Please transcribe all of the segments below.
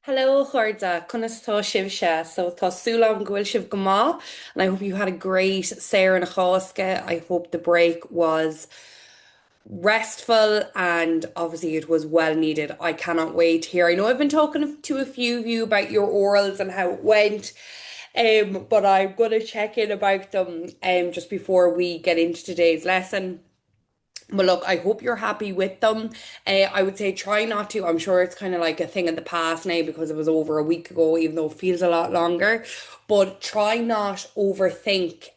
Hello, Chorda. Kunastá Shivsha. So Tásúlam Gwil Shiv Gama. And I hope you had a great Sarah and Chaska. I hope the break was restful and obviously it was well needed. I cannot wait here. I know I've been talking to a few of you about your orals and how it went. But I'm gonna check in about them just before we get into today's lesson. But look, I hope you're happy with them. I would say try not to. I'm sure it's kind of like a thing in the past now because it was over a week ago, even though it feels a lot longer. But try not overthink.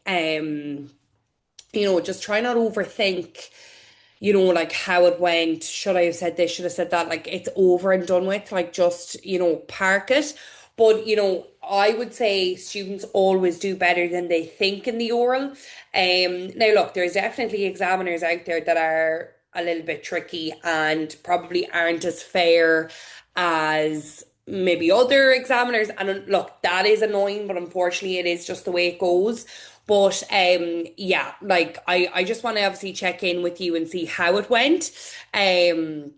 Just try not overthink. Like how it went. Should I have said this? Should I have said that? Like it's over and done with. Like just park it. But I would say students always do better than they think in the oral. Now look, there's definitely examiners out there that are a little bit tricky and probably aren't as fair as maybe other examiners. And look, that is annoying, but unfortunately it is just the way it goes. But yeah, like I just want to obviously check in with you and see how it went. But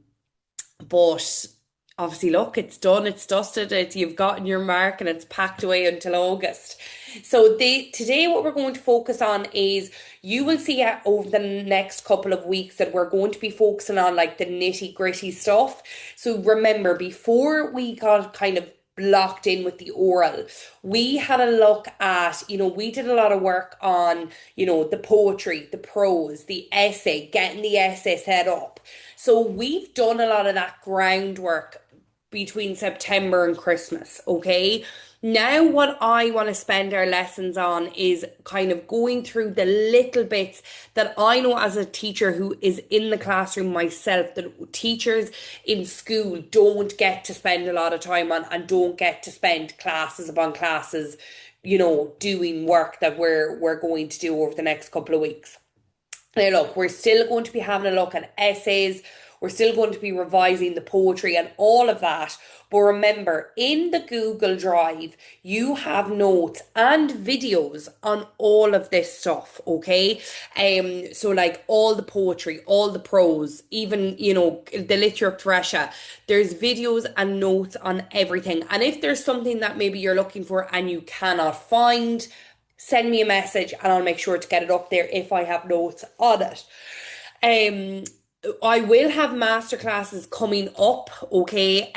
obviously, look, it's done, it's dusted, you've gotten your mark and it's packed away until August. So today what we're going to focus on is you will see over the next couple of weeks that we're going to be focusing on like the nitty gritty stuff. So remember, before we got kind of locked in with the oral, we had a look at, we did a lot of work on, the poetry, the prose, the essay, getting the essay set up. So we've done a lot of that groundwork between September and Christmas, okay? Now, what I want to spend our lessons on is kind of going through the little bits that I know as a teacher who is in the classroom myself, that teachers in school don't get to spend a lot of time on and don't get to spend classes upon classes, doing work that we're going to do over the next couple of weeks. Now, look, we're still going to be having a look at essays. We're still going to be revising the poetry and all of that. But remember, in the Google Drive, you have notes and videos on all of this stuff, okay? So like all the poetry, all the prose, even, the Literature Thresha, there's videos and notes on everything. And if there's something that maybe you're looking for and you cannot find, send me a message and I'll make sure to get it up there if I have notes on it. Um, I will have masterclasses coming up, okay?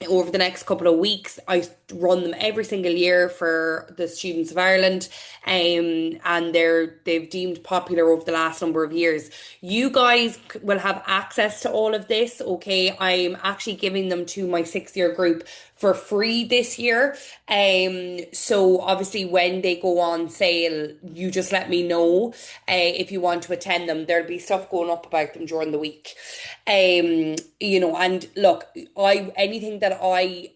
Over the next couple of weeks. I run them every single year for the students of Ireland, and they've deemed popular over the last number of years. You guys will have access to all of this, okay? I'm actually giving them to my 6th year group for free this year. So obviously when they go on sale, you just let me know if you want to attend them. There'll be stuff going up about them during the week. And look, I anything that I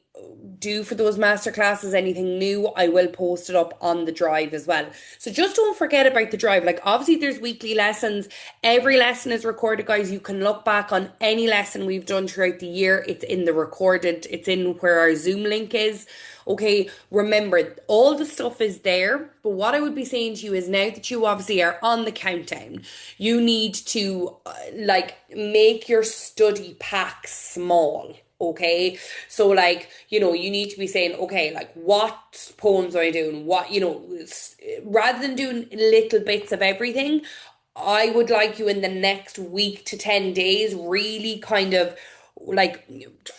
do for those master classes, anything new, I will post it up on the drive as well. So just don't forget about the drive. Like obviously there's weekly lessons. Every lesson is recorded, guys. You can look back on any lesson we've done throughout the year. It's in the recorded, it's in where our Zoom link is. Okay, remember all the stuff is there, but what I would be saying to you is now that you obviously are on the countdown, you need to like make your study pack small. Okay, so like you need to be saying, okay, like what poems are I doing, what rather than doing little bits of everything. I would like you in the next week to 10 days really kind of like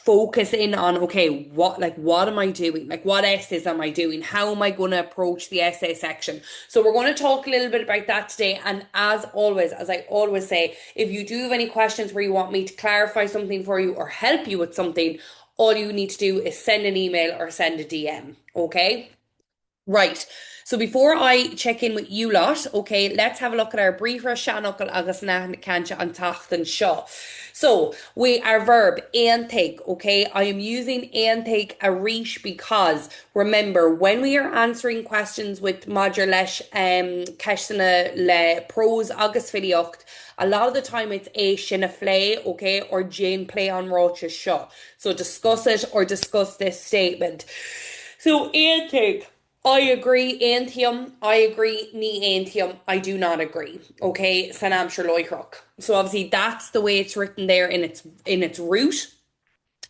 focus in on, okay, what am I doing, like what essays am I doing, how am I going to approach the essay section. So we're going to talk a little bit about that today, and as always, as I always say, if you do have any questions where you want me to clarify something for you or help you with something, all you need to do is send an email or send a DM, okay? Right. So before I check in with you lot, okay, let's have a look at our briefer seanachal agus na cancha an tachtan seo. So we our verb antig, okay? I am using antig a reach because remember when we are answering questions with Madra leis ceisina le prose agus filiocht, a lot of the time it's a sinna flay, okay, or Jane play on rocha seo. So discuss it or discuss this statement. So antig. I agree, Anthium. I agree, Ni Anthium. I do not agree. Okay, Sanam Sherlock. So obviously that's the way it's written there in its root.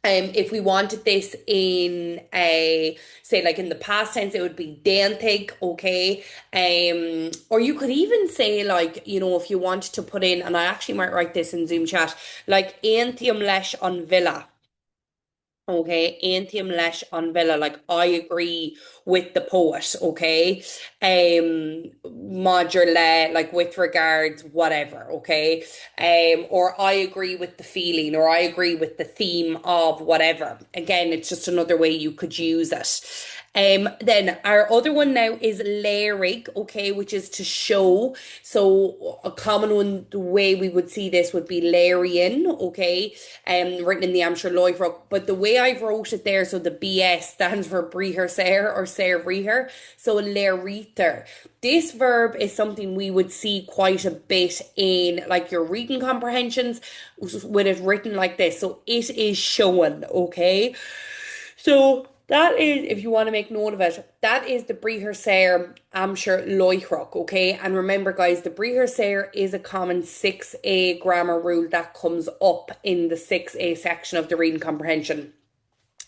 If we wanted this in a, say like in the past tense, it would be déantig, okay? Or you could even say like, if you wanted to put in, and I actually might write this in Zoom chat, like aontiam leis an villa. Okay, Auntie Lesh on Villa, like I agree with the poet, okay? Modular, like with regards, whatever, okay? Or I agree with the feeling, or I agree with the theme of whatever. Again, it's just another way you could use it. Then our other one now is layering, okay, which is to show. So a common one, the way we would see this would be layering, okay, written in the Amsher Loivrock. But the way I've wrote it there, so the BS stands for Briher Ser or Ser Briher, so layrither. This verb is something we would see quite a bit in like your reading comprehensions with it written like this. So it is shown, okay? So that is, if you want to make note of it, that is the Briher Sair Amsher Loichrok, okay? And remember, guys, the Briher Sair is a common 6A grammar rule that comes up in the 6A section of the reading comprehension.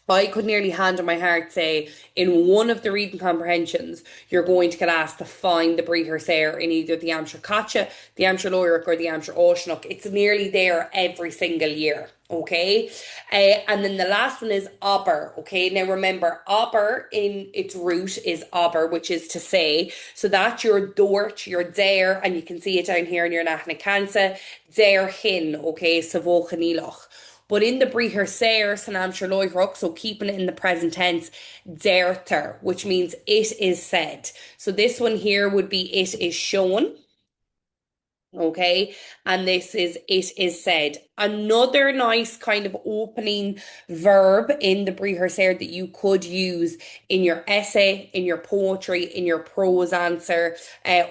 I could nearly hand on my heart say in one of the reading comprehensions, you're going to get asked to find the Bree Sair in either the Amsher Catcha, the Amsher Loic, or the Amsher Oshnuk. It's nearly there every single year. Okay. And then the last one is aber. Okay. Now remember, aber in its root is aber, which is to say. So that's your dort, your there, and you can see it down here in your Nachnacansa, there hin. Okay. Savochaniloch. But in the Briher Sayer, Sanam Sherloy so keeping it in the present tense, derter, which means it is said. So this one here would be it is shown. Okay, and this is it is said. Another nice kind of opening verb in the Briher Sayer that you could use in your essay, in your poetry, in your prose answer,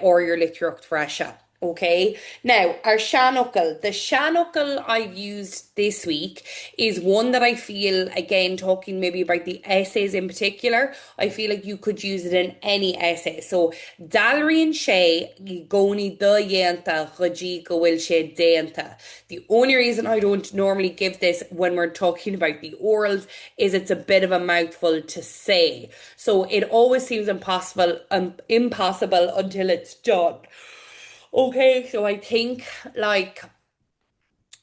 or your Literacht Fresha. Okay, now our shanuckle. The shanuckle I've used this week is one that I feel, again, talking maybe about the essays in particular, I feel like you could use it in any essay. So, Dalrian sé goni the yenta chaji goil sé denta. The only reason I don't normally give this when we're talking about the orals is it's a bit of a mouthful to say. So it always seems impossible until it's done. Okay, so I think like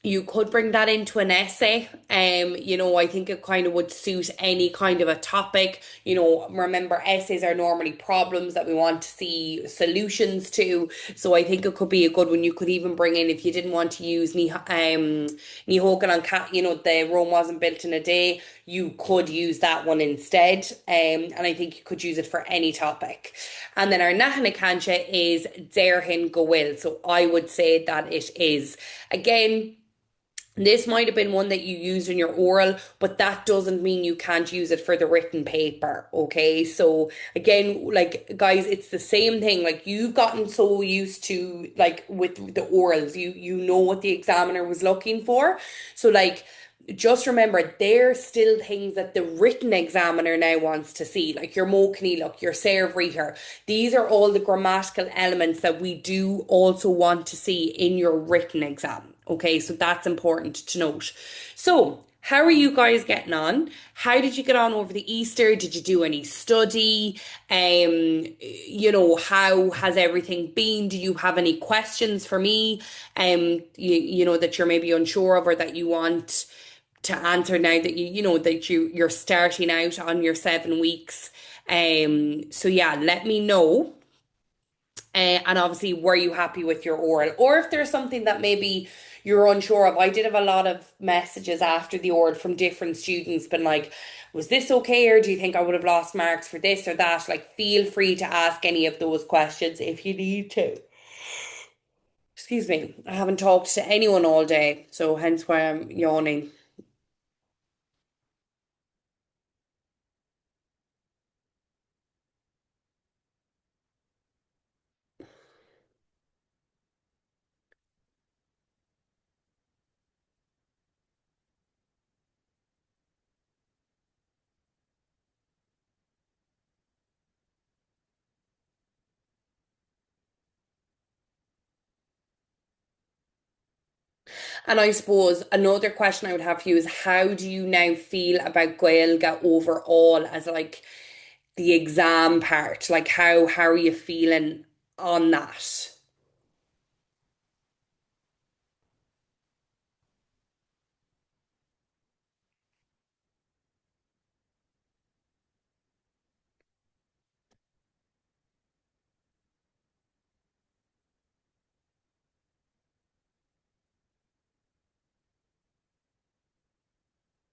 you could bring that into an essay. I think it kind of would suit any kind of a topic. Remember, essays are normally problems that we want to see solutions to. So I think it could be a good one. You could even bring in, if you didn't want to use Ní Hógan an Cat, the Rome wasn't built in a day, you could use that one instead. And I think you could use it for any topic. And then our Nahana Kancha is Derhin Gowill. So I would say that it is. Again, this might have been one that you used in your oral, but that doesn't mean you can't use it for the written paper. Okay. So again, like guys, it's the same thing. Like you've gotten so used to like with the orals, you know what the examiner was looking for. So like just remember there's still things that the written examiner now wants to see, like your look, your serve reader. These are all the grammatical elements that we do also want to see in your written exam. Okay, so that's important to note. So, how are you guys getting on? How did you get on over the Easter? Did you do any study? How has everything been? Do you have any questions for me? That you're maybe unsure of or that you want to answer now that you're starting out on your 7 weeks. So yeah, let me know. And obviously, were you happy with your oral? Or if there's something that maybe you're unsure of. I did have a lot of messages after the oral from different students, been like, was this okay? Or do you think I would have lost marks for this or that? Like, feel free to ask any of those questions if you need to. Excuse me, I haven't talked to anyone all day, so hence why I'm yawning. And I suppose another question I would have for you is how do you now feel about Gaeilge overall as like the exam part? Like how are you feeling on that?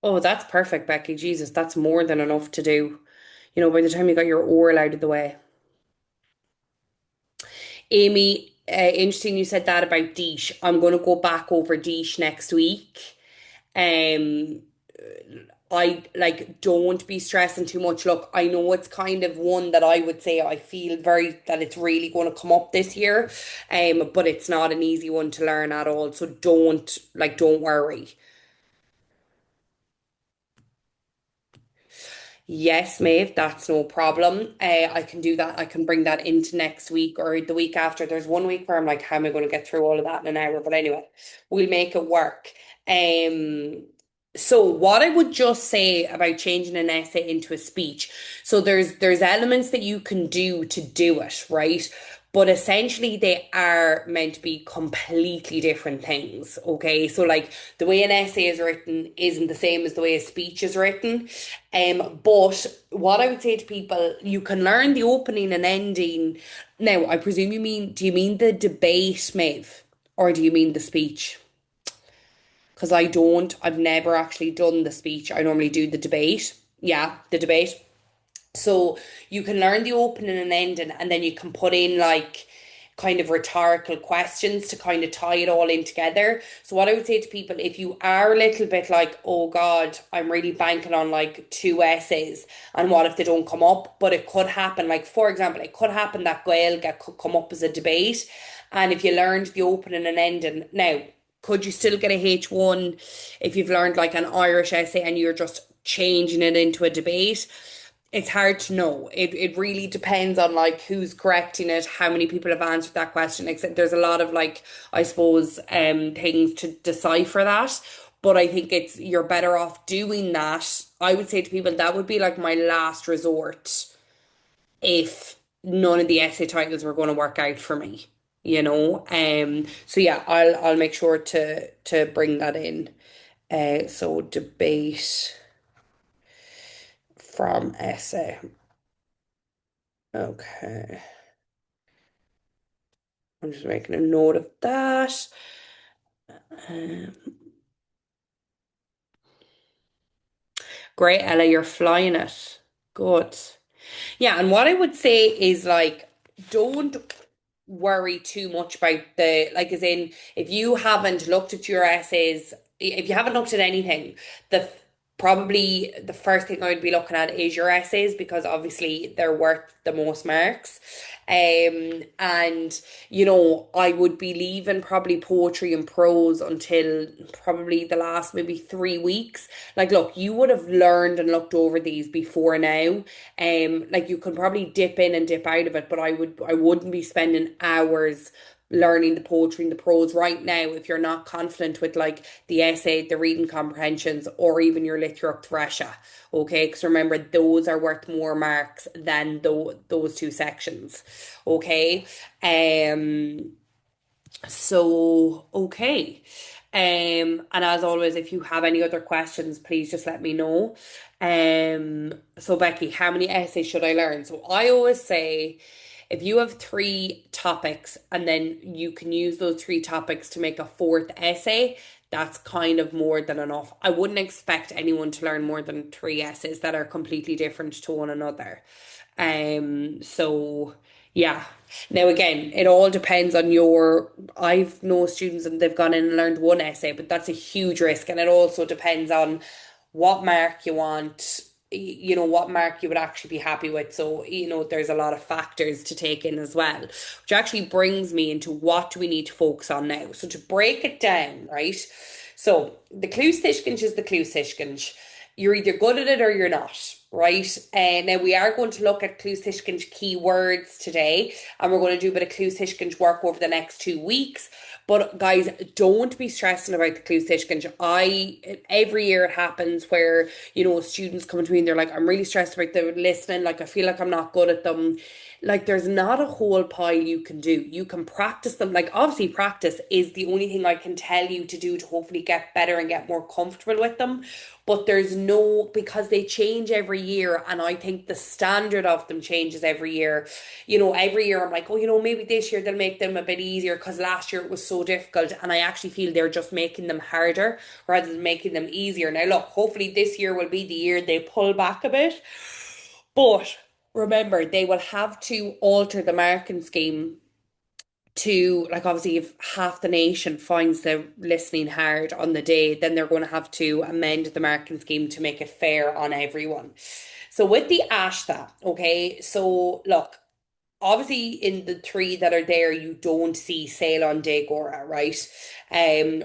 Oh, that's perfect, Becky. Jesus, that's more than enough to do. You know, by the time you got your oral out of the way. Amy, interesting you said that about Deesh. I'm going to go back over Deesh next week. Um, I like don't be stressing too much. Look, I know it's kind of one that I would say I feel very that it's really going to come up this year. But it's not an easy one to learn at all. So don't worry. Yes, Maeve, that's no problem. I can do that. I can bring that into next week or the week after. There's one week where I'm like, how am I going to get through all of that in an hour? But anyway, we'll make it work. Um, so what I would just say about changing an essay into a speech. So there's elements that you can do it, right? But essentially they are meant to be completely different things. Okay. So like the way an essay is written isn't the same as the way a speech is written. But what I would say to people, you can learn the opening and ending. Now, I presume do you mean the debate, Maeve? Or do you mean the speech? Because I've never actually done the speech. I normally do the debate. Yeah, the debate. So you can learn the opening and ending, and then you can put in like kind of rhetorical questions to kind of tie it all in together. So what I would say to people, if you are a little bit like, oh God, I'm really banking on like two essays, and what if they don't come up? But it could happen, like for example, it could happen that Gaeilge could come up as a debate, and if you learned the opening and ending, now could you still get a H1 if you've learned like an Irish essay and you're just changing it into a debate? It's hard to know. It really depends on like who's correcting it, how many people have answered that question. Except there's a lot of like, I suppose, things to decipher that. But I think it's you're better off doing that. I would say to people that would be like my last resort if none of the essay titles were going to work out for me, you know. So yeah, I'll make sure to bring that in. So debate from essay. Okay. I'm just making a note of that. Um, Great, Ella, you're flying it. Good. Yeah, and what I would say is like, don't worry too much about the, like, as in, if you haven't looked at your essays, if you haven't looked at anything, the probably the first thing I would be looking at is your essays because obviously they're worth the most marks. And you know, I would be leaving probably poetry and prose until probably the last maybe 3 weeks. Like, look, you would have learned and looked over these before now. Like you can probably dip in and dip out of it, but I wouldn't be spending hours learning the poetry and the prose right now if you're not confident with like the essay, the reading comprehensions, or even your Literature Thresha. Okay, because remember those are worth more marks than those two sections. Okay. Um okay. And as always, if you have any other questions, please just let me know. So Becky, how many essays should I learn? So I always say if you have three topics and then you can use those three topics to make a fourth essay, that's kind of more than enough. I wouldn't expect anyone to learn more than three essays that are completely different to one another. So yeah. Now again, it all depends on your I've no students and they've gone in and learned one essay, but that's a huge risk. And it also depends on what mark you want, you know, what mark you would actually be happy with. So, you know, there's a lot of factors to take in as well, which actually brings me into what do we need to focus on now. So to break it down, right? So the Clús Tuiscint is the Clús Tuiscint. You're either good at it or you're not. right? Now we are going to look at Clús-Tuiscint keywords today, and we're going to do a bit of Clús-Tuiscint work over the next 2 weeks. But guys, don't be stressing about the Clús-Tuiscint. Every year it happens where, students come to me and they're like, I'm really stressed about the listening, like I feel like I'm not good at them. Like there's not a whole pile you can do. You can practice them. Like obviously practice is the only thing I can tell you to do to hopefully get better and get more comfortable with them. But there's no, because they change every year, and I think the standard of them changes every year. Every year I'm like, oh, maybe this year they'll make them a bit easier because last year it was so difficult. And I actually feel they're just making them harder rather than making them easier. Now, look, hopefully this year will be the year they pull back a bit. But remember, they will have to alter the marking scheme to, like, obviously if half the nation finds the listening hard on the day, then they're going to have to amend the marking scheme to make it fair on everyone. So with the ASHTA, okay, so look, obviously in the three that are there, you don't see Ceylon de Gora, right?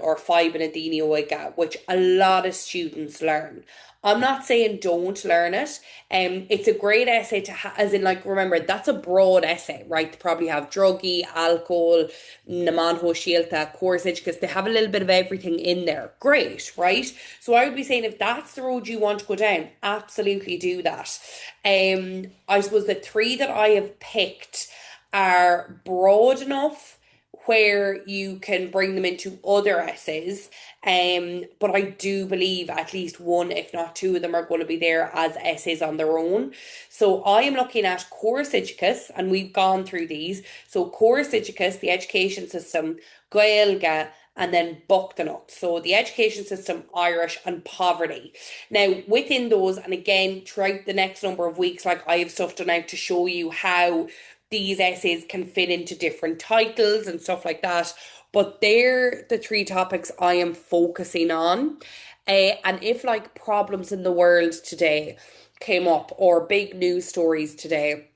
Or Five and Adini Oiga, which a lot of students learn. I'm not saying don't learn it. It's a great essay to as in, like, remember that's a broad essay, right? They probably have druggy, alcohol, namanho shielta, corsage, because they have a little bit of everything in there. Great, right? So I would be saying if that's the road you want to go down, absolutely do that. I suppose the three that I have picked are broad enough where you can bring them into other essays. But I do believe at least one, if not two of them, are going to be there as essays on their own. So I am looking at Corsicus, and we've gone through these. So Corsicus, the education system, Gaelga, and then Buchtanach. So the education system, Irish, and poverty. Now, within those, and again, throughout the next number of weeks, like I have stuff done out to show you how these essays can fit into different titles and stuff like that. But they're the three topics I am focusing on. And if like problems in the world today came up or big news stories today,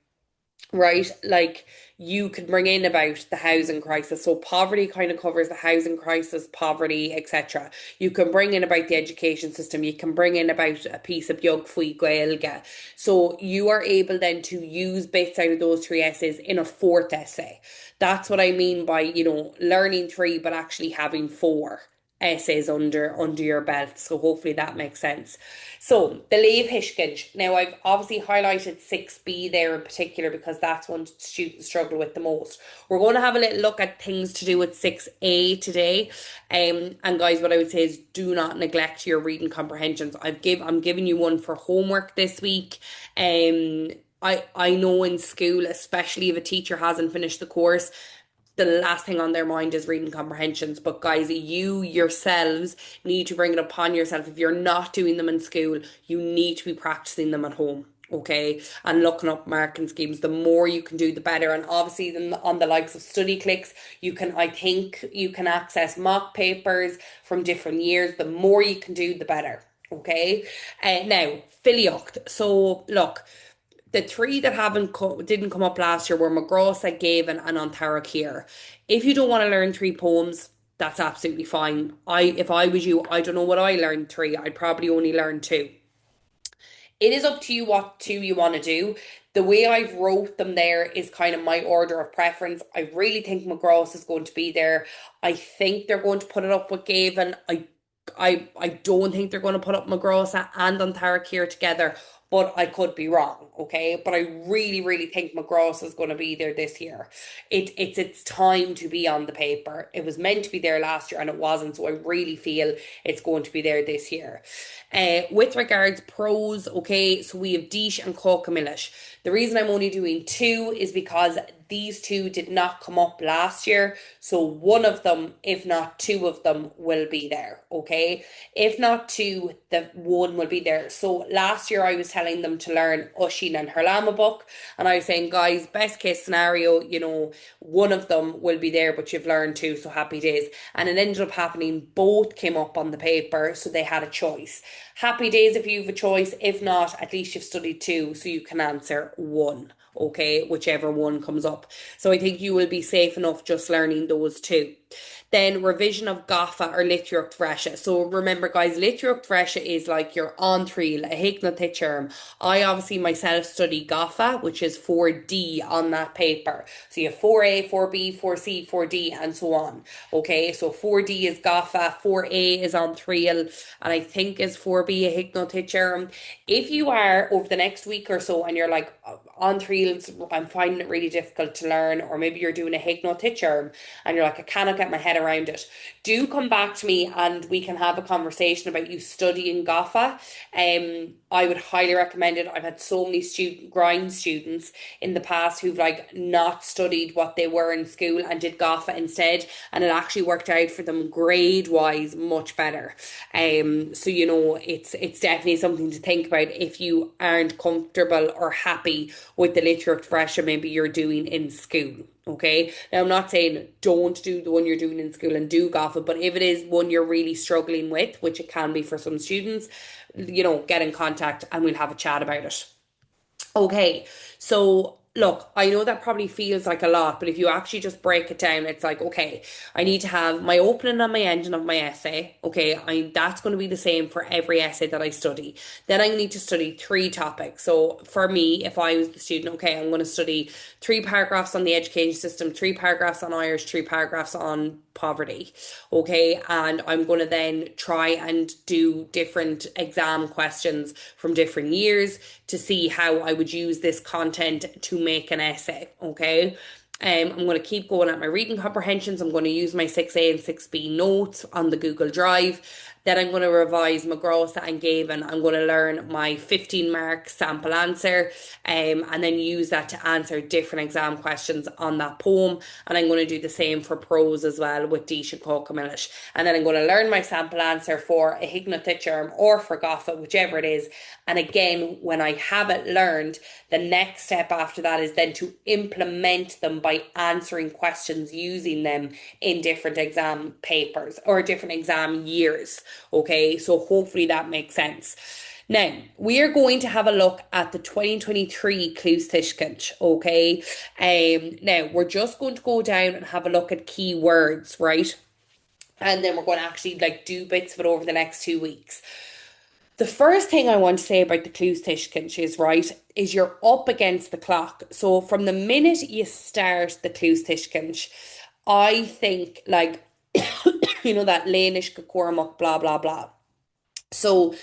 right? Like you could bring in about the housing crisis. So poverty kind of covers the housing crisis, poverty, etc. You can bring in about the education system. You can bring in about a piece of Beag Faoi Gaeilge. So you are able then to use bits out of those three essays in a fourth essay. That's what I mean by, learning three, but actually having four essays under your belt. So hopefully that makes sense. So the Leave Hishkage. Now I've obviously highlighted 6B there in particular because that's one students struggle with the most. We're going to have a little look at things to do with 6A today. And guys, what I would say is do not neglect your reading comprehensions. I'm giving you one for homework this week. I know in school, especially if a teacher hasn't finished the course, the last thing on their mind is reading comprehensions. But guys, you yourselves need to bring it upon yourself. If you're not doing them in school, you need to be practicing them at home. Okay, and looking up marking schemes. The more you can do, the better. And obviously, then on the likes of StudyClix, I think you can access mock papers from different years. The more you can do, the better. Okay, now Filiocht. So look, the three that didn't come up last year were McGraw, Gavin, and An Tara Keir. If you don't want to learn three poems, that's absolutely fine. If I was you, I don't know what I learned three. I'd probably only learn two. It is up to you what two you want to do. The way I've wrote them there is kind of my order of preference. I really think McGraw is going to be there. I think they're going to put it up with Gavin. I don't think they're going to put up McGraw and An Tara Keir together, but I could be wrong, okay? But I really, really think McGraw is going to be there this year. It's time to be on the paper. It was meant to be there last year and it wasn't, so I really feel it's going to be there this year. With regards prose, okay, so we have Deesh and Cockamillish. The reason I'm only doing two is because these two did not come up last year. So one of them, if not two of them, will be there. Okay. If not two, the one will be there. So last year I was telling them to learn Oisín and Harlama book. And I was saying, guys, best case scenario, one of them will be there, but you've learned two. So happy days. And it ended up happening. Both came up on the paper. So they had a choice. Happy days if you have a choice. If not, at least you've studied two. So you can answer one. Okay, whichever one comes up. So I think you will be safe enough just learning those two. Then revision of GAFA or Litrucht Fresha. So remember guys, Litrucht Fresha is like your on-trial, a Hignothe term. I obviously myself study GAFA, which is 4D on that paper. So you have 4A, 4B, 4C, 4D, and so on. Okay, so 4D is GAFA, 4A is on trial, and I think is 4B a Hignothe term. If you are over the next week or so and you're like on trials, I'm finding it really difficult to learn, or maybe you're doing a Hignothe term and you're like, I cannot get my head around it, do come back to me and we can have a conversation about you studying GAFA. I would highly recommend it. I've had so many grind students in the past who've like not studied what they were in school and did GAFA instead, and it actually worked out for them grade wise much better. So you know, it's definitely something to think about if you aren't comfortable or happy with the Literature Fresher maybe you're doing in school. Okay, now I'm not saying don't do the one you're doing in school and do GAFA, but if it is one you're really struggling with, which it can be for some students, you know, get in contact and we'll have a chat about it. Okay, so look, I know that probably feels like a lot, but if you actually just break it down, it's like, okay, I need to have my opening and my ending of my essay. Okay, that's going to be the same for every essay that I study. Then I need to study three topics. So for me, if I was the student, okay, I'm going to study three paragraphs on the education system, three paragraphs on Irish, three paragraphs on poverty. Okay, and I'm going to then try and do different exam questions from different years to see how I would use this content to make an essay. Okay. I'm going to keep going at my reading comprehensions. I'm going to use my 6A and 6B notes on the Google Drive. Then I'm going to revise my Grossa and Gavin. I'm going to learn my 15 mark sample answer, and then use that to answer different exam questions on that poem. And I'm going to do the same for prose as well with Deesh and Cocamillish. And then I'm going to learn my sample answer for a Hignothe term or for GAFA, whichever it is. And again, when I have it learned, the next step after that is then to implement them by answering questions using them in different exam papers or different exam years. Okay, so hopefully that makes sense. Now, we are going to have a look at the 2023 Clústishcint, okay? Now, we're just going to go down and have a look at keywords, right? And then we're going to actually like do bits of it over the next 2 weeks. The first thing I want to say about the Clústishcint is, right, is you're up against the clock. So from the minute you start the Clústishcint, I think like, you know, that Léanish Cormac, blah, blah, blah. So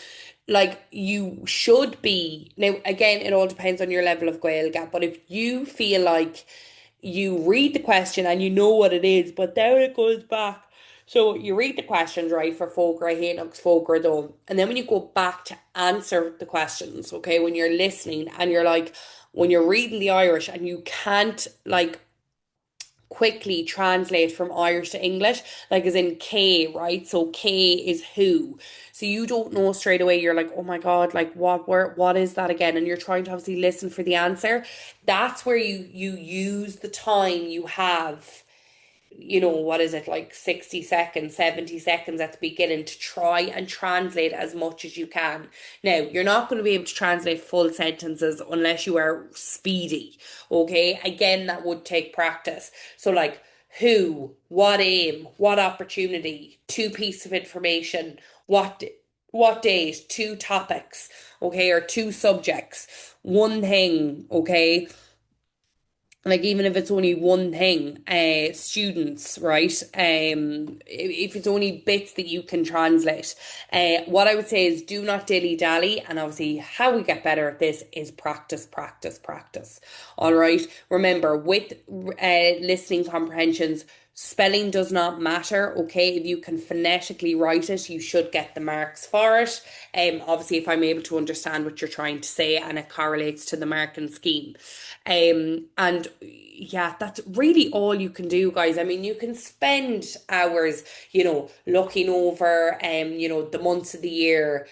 like you should be, now again, it all depends on your level of Gaeilge, but if you feel like you read the question and you know what it is, but then it goes back. So you read the questions, right, for Fógra Héanacht, Fógra Dom, and then when you go back to answer the questions, okay, when you're listening and you're like, when you're reading the Irish and you can't like quickly translate from Irish to English, like as in K, right? So K is who. So you don't know straight away. You're like, oh my God, like what is that again? And you're trying to obviously listen for the answer. That's where you use the time you have, you know, what is it, like 60 seconds, 70 seconds at the beginning to try and translate as much as you can. Now, you're not going to be able to translate full sentences unless you are speedy, okay? Again, that would take practice. So, like, who, what aim, what opportunity, two pieces of information, what date, two topics, okay, or two subjects, one thing, okay? Like even if it's only one thing, students, right? If it's only bits that you can translate, what I would say is do not dilly dally. And obviously, how we get better at this is practice, practice, practice. All right. Remember, with listening comprehensions, spelling does not matter, okay? If you can phonetically write it, you should get the marks for it. Obviously, if I'm able to understand what you're trying to say and it correlates to the marking scheme. And yeah, that's really all you can do, guys. I mean, you can spend hours, you know, looking over, you know, the months of the year,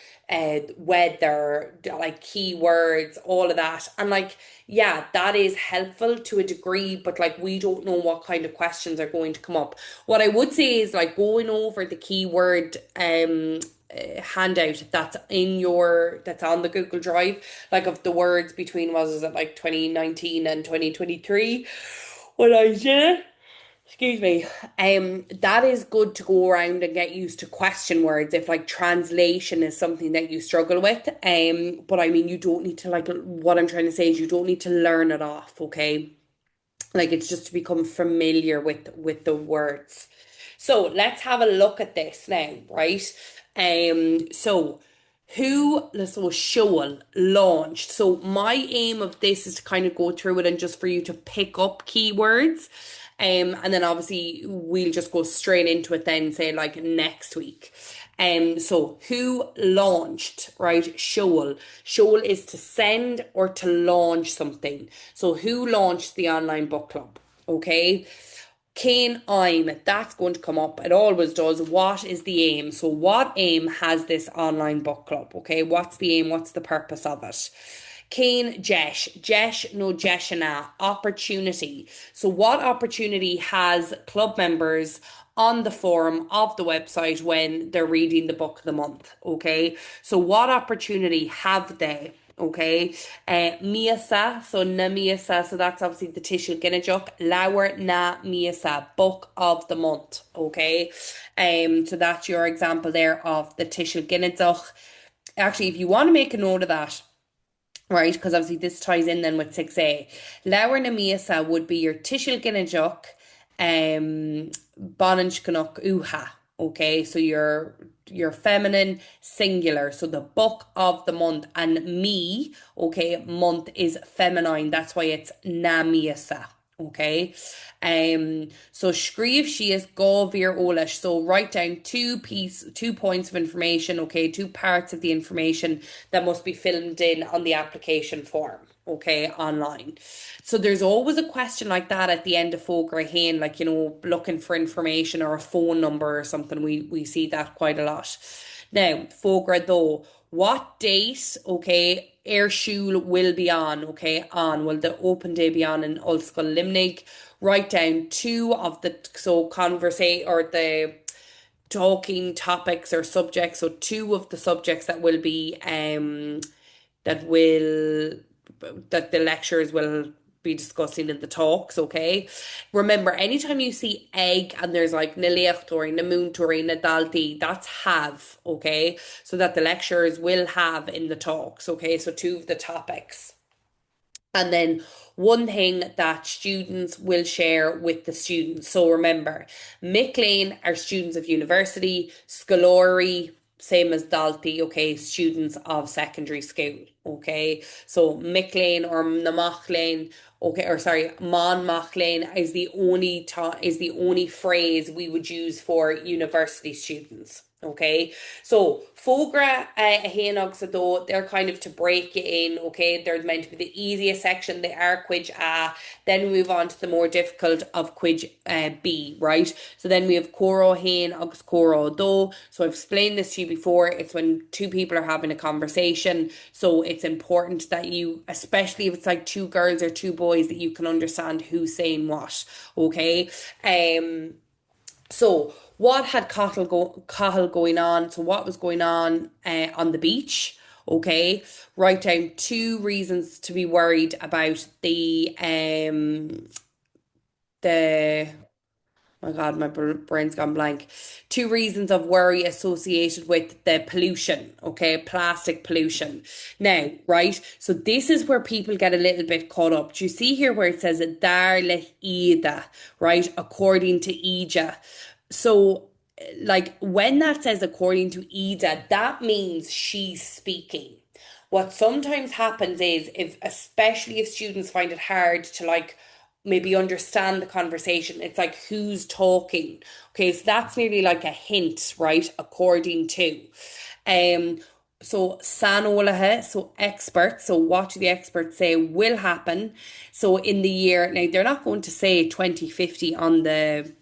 weather, like keywords, all of that. And like, yeah, that is helpful to a degree, but like we don't know what kind of questions are going to come up. What I would say is like going over the keyword handout that's on the Google Drive, like of the words between, was it like 2019 and 2023 when I did it. Excuse me. That is good to go around and get used to question words if like translation is something that you struggle with. But I mean, you don't need to like what I'm trying to say is you don't need to learn it off, okay? Like it's just to become familiar with the words. So let's have a look at this now, right? So so Shoal launched. So my aim of this is to kind of go through it and just for you to pick up keywords. And then obviously we'll just go straight into it then, say like next week. So who launched, right? Shoal. Shoal is to send or to launch something. So who launched the online book club? Okay. Kane I'm, that's going to come up. It always does. What is the aim? So what aim has this online book club? Okay. What's the aim? What's the purpose of it? Kane Jesh. Jesh no Jeshana. Opportunity. So what opportunity has club members on the forum of the website when they're reading the book of the month? Okay. So what opportunity have they? Okay. Miasa, so na Miasa, so that's obviously the Tishel Ginnajuk. Lower na Miasa, book of the month. Okay. So that's your example there of the Tishel Ginnajuk. Actually, if you want to make a note of that, right, because obviously this ties in then with 6A. Lower na Miasa would be your Tishel Ginnajuk, Bonanshkanuk Uha. Okay, so your feminine singular. So the book of the month and me, okay, month is feminine. That's why it's Namiasa. Okay. So Shrieve she is Govir Olish. So write down 2 points of information, okay, 2 parts of the information that must be filled in on the application form, okay, online. So there's always a question like that at the end of Fógra Hain, like, looking for information or a phone number or something. We see that quite a lot. Now, Fógra though, what date, okay, Airshul will be on, okay, will the open day be on in Ulster Limnig? Write down two of the, so conversate or the talking topics or subjects, so two of the subjects that will be that will that the lecturers will be discussing in the talks, okay? Remember, anytime you see egg and there's like na leachtóirí, na múntóirí, na daltaí, that's have, okay? So that the lecturers will have in the talks, okay? So two of the topics. And then one thing that students will share with the students. So remember, Mick Lane are students of university, Scolari, same as Dalty, okay, students of secondary school, okay. So Mick Lane or Namach Lane, okay, or sorry, Mon Mach Lane is the only phrase we would use for university students. Okay, so Fogra Hainogs though they're kind of to break it in, okay, they're meant to be the easiest section, they are Quid A, then we move on to the more difficult of Quid B, right? So then we have Coro Hain Ogs Coro Do. So I've explained this to you before, it's when two people are having a conversation, so it's important that you, especially if it's like two girls or two boys, that you can understand who's saying what, okay? So what had Cahill going on? So what was going on the beach? Okay, write down 2 reasons to be worried about the oh my God, my brain's gone blank. 2 reasons of worry associated with the pollution, okay, plastic pollution. Now, right, so this is where people get a little bit caught up. Do you see here where it says Dar le Ida, right, according to Ija? So, like, when that says according to Ida, that means she's speaking. What sometimes happens is if especially if students find it hard to like maybe understand the conversation, it's like who's talking. Okay, so that's nearly like a hint, right? According to. Um so Sanolaha, so experts, so what do the experts say will happen? So in the year, now they're not going to say 2050 on the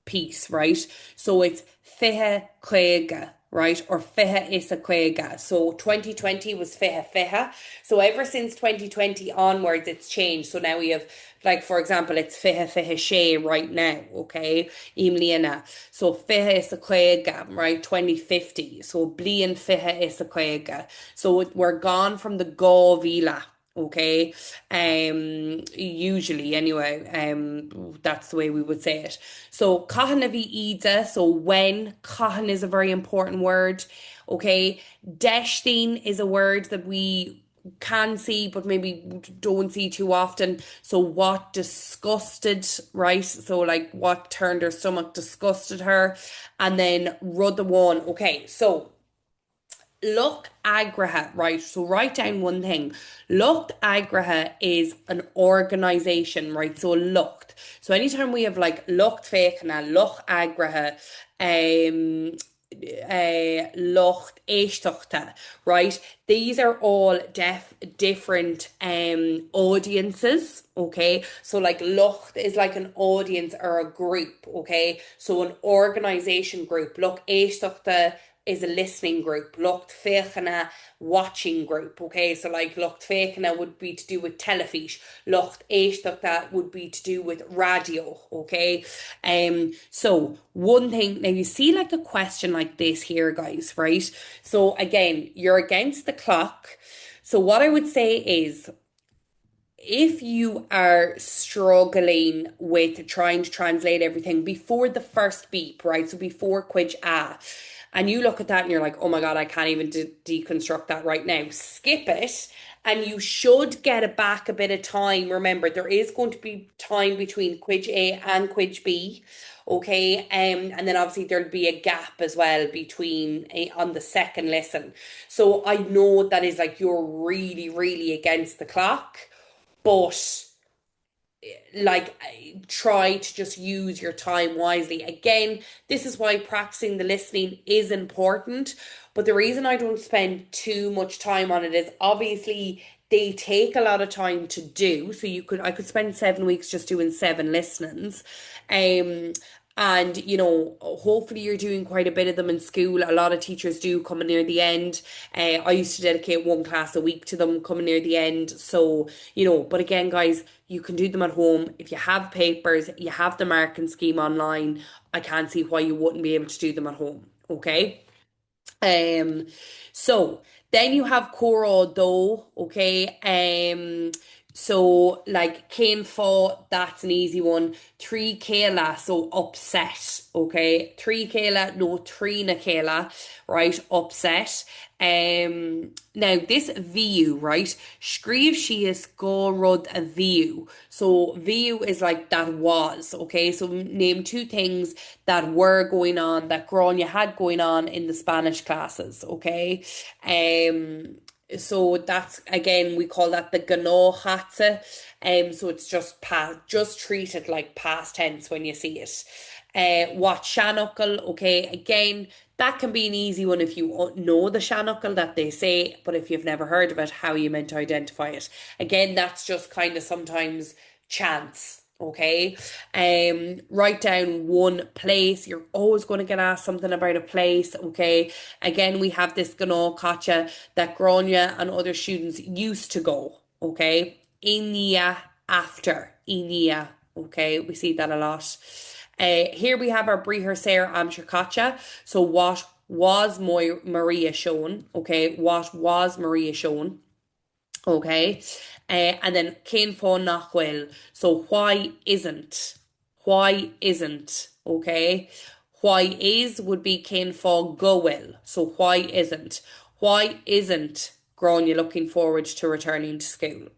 piece, right? So it's fiche cuige, right? Or fiche is a cuige. So 2020 was fiche fiche. So ever since 2020 onwards, it's changed. So now we have, like, for example, it's fiche fiche she right now, okay? Imliana. So fiche is a cuige, right? 2050. So blian fiche is a cuige. So we're gone from the go vila. Okay, usually anyway, that's the way we would say it. So cahan a bhí ida, so when, cahan is a very important word. Okay, deistín is a word that we can see but maybe don't see too often. So what disgusted, right? So like what turned her stomach disgusted her. And then rudderone. Okay, so Lucht Agraha, right? So write down one thing. Lucht Agraha is an organization, right? So Lucht. So anytime we have like Lucht Fechna, Lucht Agraha, Lucht Éisteachta, right? These are all different audiences, okay? So like Lucht is like an audience or a group, okay? So an organization group. Lucht Éisteachta is a listening group. Lucht Féachana, watching group. Okay, so like Lucht Féachana would be to do with telefís. Lucht Éisteachta would be to do with radio. Okay, so one thing now you see like a question like this here, guys, right? So again, you're against the clock. So what I would say is if you are struggling with trying to translate everything before the first beep, right? So before quid ah, and you look at that and you're like, oh my God, I can't even deconstruct that right now. Skip it. And you should get it back a bit of time. Remember, there is going to be time between quid A and quid B. Okay, and then obviously there'll be a gap as well between on the second listen. So I know that is like you're really, really against the clock, but like try to just use your time wisely. Again, this is why practicing the listening is important, but the reason I don't spend too much time on it is obviously they take a lot of time to do. So I could spend 7 weeks just doing seven listenings. And hopefully you're doing quite a bit of them in school. A lot of teachers do coming near the end. I used to dedicate one class a week to them coming near the end. So, but again, guys, you can do them at home. If you have papers, you have the marking scheme online, I can't see why you wouldn't be able to do them at home. Okay. Um, so then you have Coro Do, okay? So like Cane Fo, that's an easy one. Three Kayla, so upset, okay? Three Kayla, no Trina Kayla, right? Upset. Now this view, right? Scríb she is go rud a view. So view is like that was, okay? So name two things that were going on, that Grania had going on in the Spanish classes, okay? So that's again we call that the gano hatse. So it's just treat it like past tense when you see it. What shanuckle, okay, again, that can be an easy one if you know the shanuckle that they say, but if you've never heard of it, how are you meant to identify it? Again, that's just kind of sometimes chance. Okay, write down one place. You're always going to get asked something about a place. Okay, again, we have this Gno Kacha that Grania and other students used to go. Okay, Inia after Inia. Okay, we see that a lot. Here we have our Brihar Sarah Amshir. So what was Maria shown? Okay, what was Maria shown? Okay. And then Cain Fon Nachwell. So why isn't? Why isn't? Okay. Why is would be Cain Fon go well. So why isn't? Why isn't Grania looking forward to returning to school?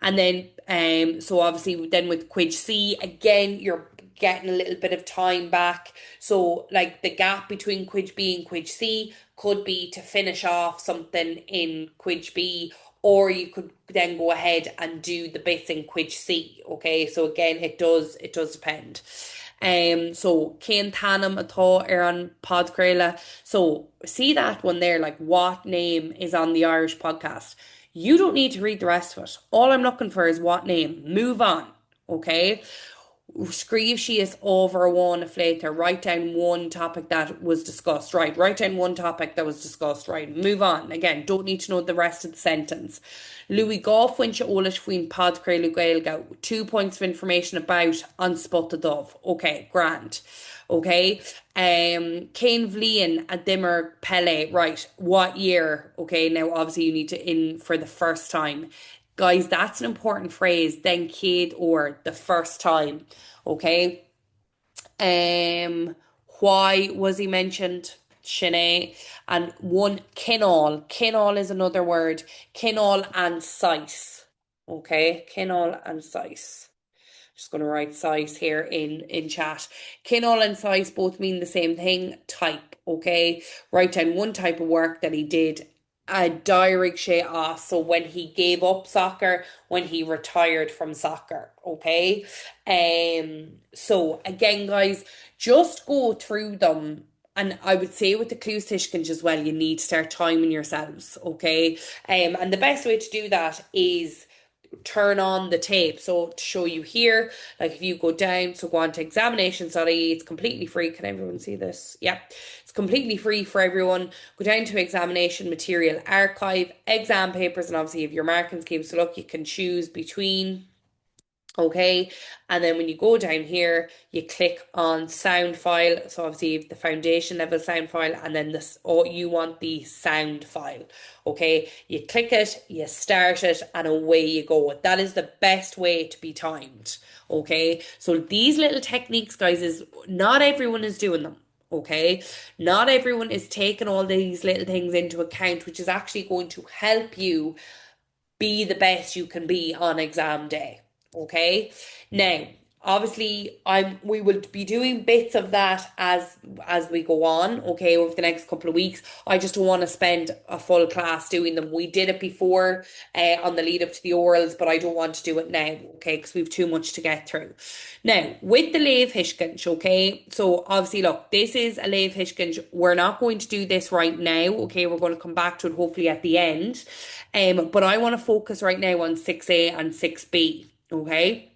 And then so obviously then with Quid C, again, you're getting a little bit of time back. So like the gap between Quid B and Quid C could be to finish off something in Quid B, or you could then go ahead and do the bits in Quid C. Okay, so again, it does depend. So Céan Tanam atá ar an podcréile. So see that one there, like what name is on the Irish podcast. You don't need to read the rest of it. All I'm looking for is what name. Move on. Okay. Scríb she is over one later. Write down one topic that was discussed. Right. Write down one topic that was discussed. Right. Move on. Again, don't need to know the rest of the sentence. Louis Goff when she Olish Fween Podcréile Gaelga. 2 points of information about unspotted dove. Okay, grand. Okay. Cain Vlian a Dimmer Pele. Right. What year? Okay, now obviously you need to in for the first time. Guys, that's an important phrase. Then céad or the first time. Okay. Um, why was he mentioned? Sinead. And one, kinall. Kinall is another word. Kinall and size. Okay, kinall and size. Just going to write size here in chat. Kinall and size both mean the same thing. Type. Okay, write down one type of work that he did. A direct sé off. So when he gave up soccer, when he retired from soccer. Okay. So again, guys, just go through them. And I would say with the clues tishkins as well, you need to start timing yourselves, okay? And the best way to do that is turn on the tape. So to show you here, like if you go down, so go on to examinations.ie, it's completely free. Can everyone see this? Yeah, it's completely free for everyone. Go down to examination material archive, exam papers, and obviously you have your marking scheme. So look, you can choose between. Okay, and then when you go down here, you click on sound file. So obviously you have the foundation level sound file, and then this, oh, you want the sound file. Okay, you click it, you start it, and away you go. That is the best way to be timed. Okay, so these little techniques, guys, is not everyone is doing them. Okay, not everyone is taking all these little things into account, which is actually going to help you be the best you can be on exam day. Okay. Now, obviously, we will be doing bits of that as we go on, okay, over the next couple of weeks. I just don't want to spend a full class doing them. We did it before on the lead up to the orals, but I don't want to do it now, okay, because we've too much to get through. Now, with the Leibh Hishkinch, okay, so obviously, look, this is a Leibh Hishkinch. We're not going to do this right now, okay, we're going to come back to it hopefully at the end. But I want to focus right now on 6A and 6B, okay?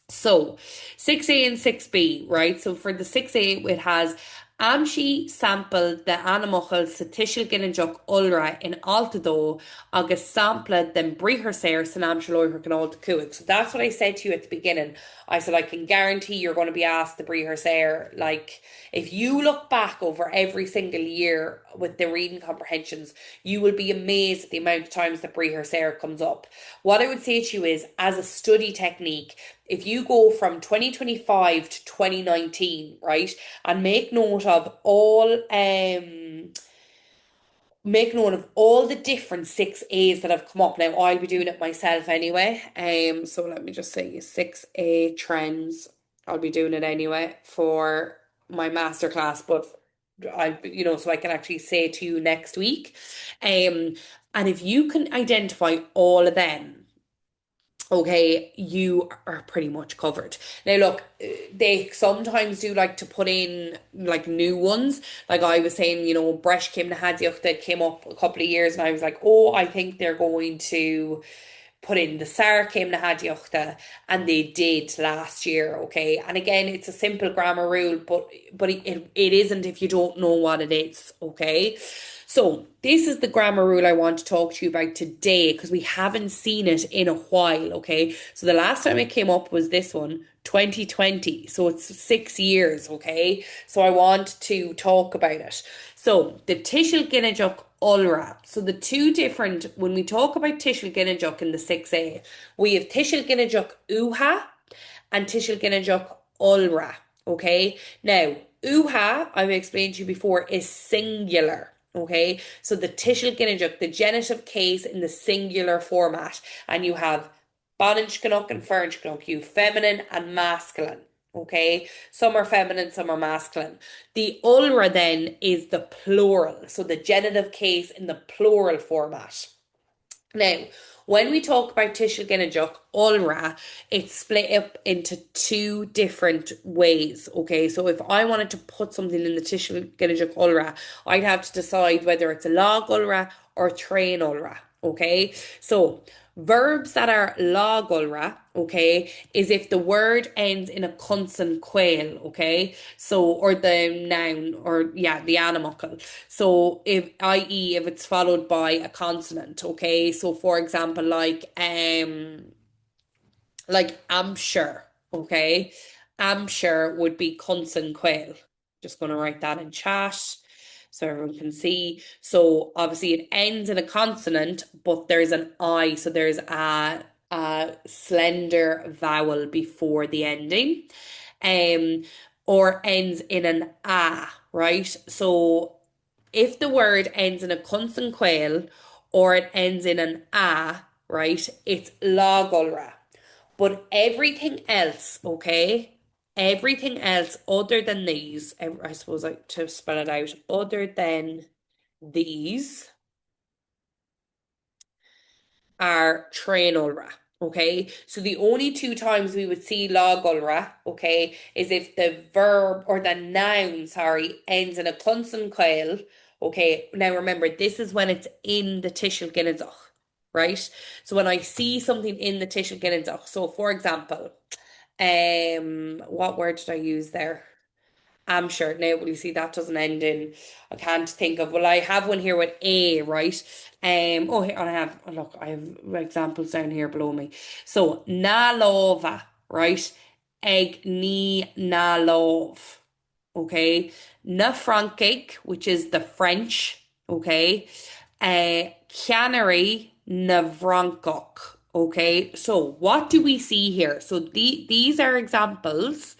So 6A and 6B, right? So for the 6A, it has Amshi sample the animachal sa tiisiil ginneadach ulra in altadó agus sampla den brithir séir san amshalóir gan alta cuaig. So that's what I said to you at the beginning. I said I can guarantee you're going to be asked the brithir séir. Like if you look back over every single year with the reading comprehensions, you will be amazed at the amount of times that brithir séir comes up. What I would say to you is, as a study technique, if you go from 2025 to 2019, right, and make note of all the different 6A's that have come up. Now I'll be doing it myself anyway. So let me just say 6A trends. I'll be doing it anyway for my masterclass, but so I can actually say to you next week. And if you can identify all of them, okay, you are pretty much covered. Now, look, they sometimes do like to put in like new ones. Like I was saying, Bresh Kim Nahadiach that came up a couple of years, and I was like, oh, I think they're going to put in the Sarah Kim Nahadiachta, and they did last year, okay? And again, it's a simple grammar rule, but it isn't if you don't know what it is, okay? So this is the grammar rule I want to talk to you about today because we haven't seen it in a while, okay? So the last time it came up was this one, 2020. So it's 6 years, okay? So I want to talk about it. So the Tiisiil Ginneadach Ulra. So the two different, when we talk about Tiisiil Ginneadach in the 6A, we have Tiisiil Ginneadach Uha and Tiisiil Ginneadach Ulra, okay? Now, Uha, I've explained to you before, is singular. Okay, so the Tiisiil Ginneadach, the genitive case in the singular format, and you have Baninchkanuk and Fernchkanuk, you feminine and masculine. Okay, some are feminine, some are masculine. The ulra then is the plural, so the genitive case in the plural format. Now, when we talk about Tiisiil Ginneadach Ulra, it's split up into two different ways. Okay, so if I wanted to put something in the Tiisiil Ginneadach Ulra, I'd have to decide whether it's a log Ulra or train Ulra. Okay, so verbs that are log Ulra, okay, is if the word ends in a consonant quail, okay, so or the noun or yeah, the animal. So if i.e. if it's followed by a consonant, okay, so for example like Hampshire, okay, Hampshire would be consonant quail. Just gonna write that in chat. so everyone can see. So obviously it ends in a consonant, but there's an I, so there's a slender vowel before the ending. Um, or ends in an a, right? So if the word ends in a consonant or it ends in an a, right, it's lagolra. But everything else, okay, everything else other than these, I suppose like to spell it out, other than these are trainolra. Okay, so the only two times we would see logolra, okay, is if the verb or the noun, sorry, ends in a consonant coil. Okay, now remember, this is when it's in the Tishel Ginnedzach, right? So when I see something in the Tishel Ginnedzach, so for example, what word did I use there? I'm sure now, will you see that doesn't end in, I can't think of, well, I have one here with a, right? Oh, here, I have, oh, look, I have examples down here below me. So, na lova, right? Egg ni na love, okay? Na Frankig, which is the French, okay? Canary na Vrankok, okay? So, what do we see here? So, these are examples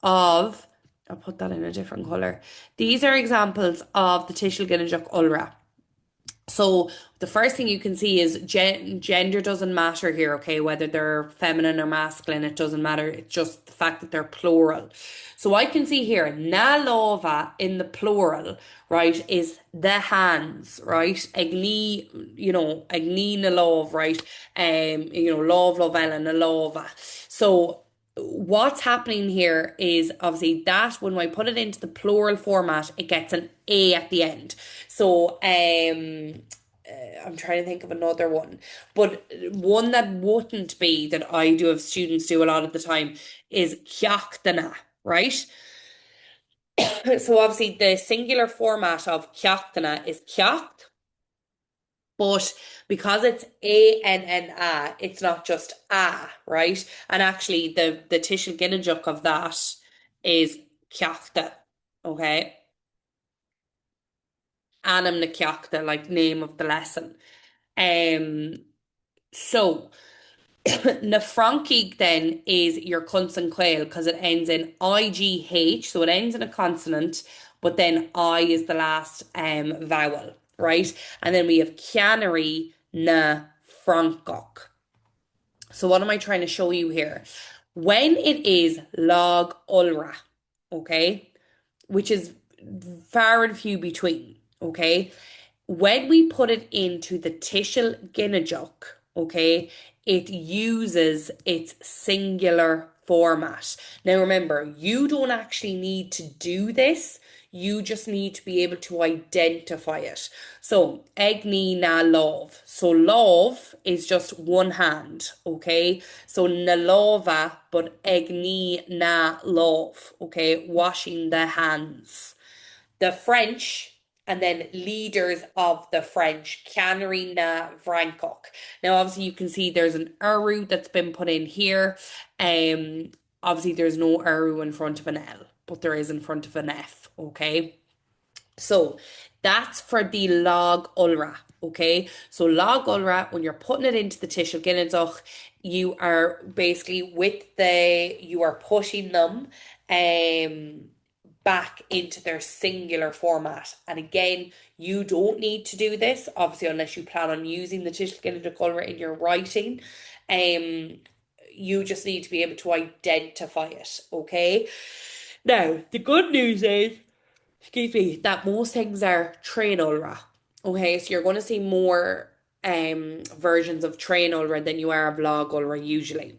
of, I'll put that in a different colour. These are examples of the Tishel Ginnejuk Ulra. So the first thing you can see is gender doesn't matter here, okay? Whether they're feminine or masculine, it doesn't matter. It's just the fact that they're plural. So I can see here, na lova in the plural, right, is the hands, right? Agni, agni na love, right? Love, lovella, na lova. So what's happening here is obviously that when I put it into the plural format, it gets an A at the end. So I'm trying to think of another one, but one that wouldn't be that I do have students do a lot of the time is kyachtana, right? So obviously the singular format of kyachtana is kyacht, but because it's A-N-N-A, it's not just a, right? And actually the Tishel Ginnajuk of that is kyachte, okay? Anam na kyachte, like name of the lesson. Um, so na Frankig then is your consonant quail because it ends in IGH, so it ends in a consonant, but then I is the last vowel, right? And then we have Canary na Frankok. So what am I trying to show you here? When it is log ulra, okay, which is far and few between, okay, when we put it into the Tishel Ginnajuk, okay, it uses its singular format. Now remember, you don't actually need to do this. You just need to be able to identify it. So, egni na love. So, love is just one hand, okay? So, na lova, but egni na love, okay? Washing the hands. The French and then leaders of the French, Canary na Vrankok. Now, obviously, you can see there's an Uru that's been put in here. Um, Obviously, there's no Uru in front of an L, but there is in front of an F, okay? So that's for the log ulra, okay? So log ulra, when you're putting it into the Tishel Ginnedzach, you are basically you are pushing them back into their singular format. And again, you don't need to do this, obviously, unless you plan on using the Tishel Ginnedzach ulra in your writing. You just need to be able to identify it, okay? Now, the good news is, excuse me, that most things are train ulra. Okay, so you're going to see more versions of train ulra than you are of log ulra usually.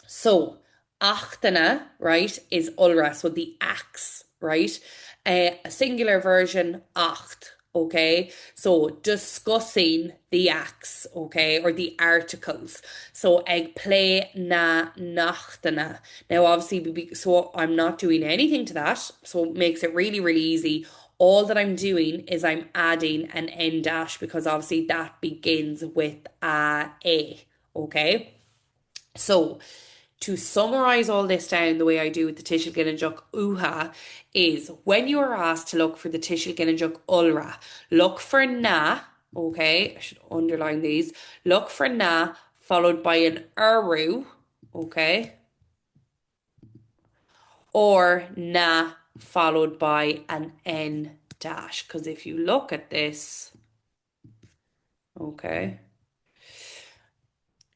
So, achtana, right, is ulra, so the axe, right? A singular version, acht, okay? So, discussing the acts, okay, or the articles. So, ag play na nachtana. Now, obviously, so I'm not doing anything to that, so it makes it really, really easy. All that I'm doing is I'm adding an N dash because obviously that begins with a, okay? So, To summarize all this down the way I do with the Tishel Ginnajuk Uha is when you are asked to look for the Tishel Ginnajuk Ulra, look for na, okay, I should underline these, look for na followed by an uru, okay, or na followed by an n dash. Because if you look at this, okay,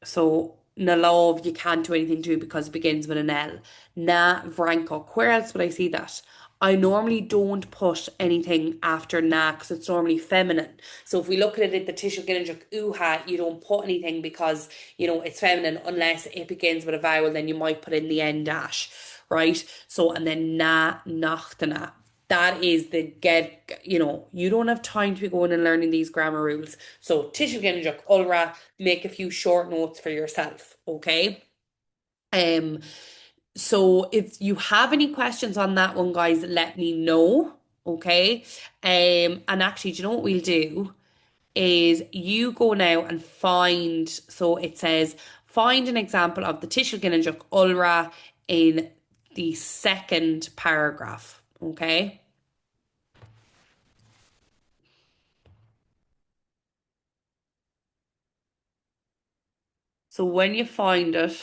so na love you can't do anything to because it begins with an L. Na Vranko. Where else would I see that? I normally don't put anything after na because it's normally feminine. So if we look at it, the Tishel Ginnajuk Uha, you don't put anything because it's feminine unless it begins with a vowel. Then you might put in the n dash, right? So and then na nachtana. That is the you don't have time to be going and learning these grammar rules. So Tishel Ginnajuk Ulra, make a few short notes for yourself, okay? Um, so if you have any questions on that one, guys, let me know, okay? And actually, do you know what we'll do? Is you go now and find, so it says, find an example of the Tishel Ginnajuk Ulra in the second paragraph, okay? So when you find it,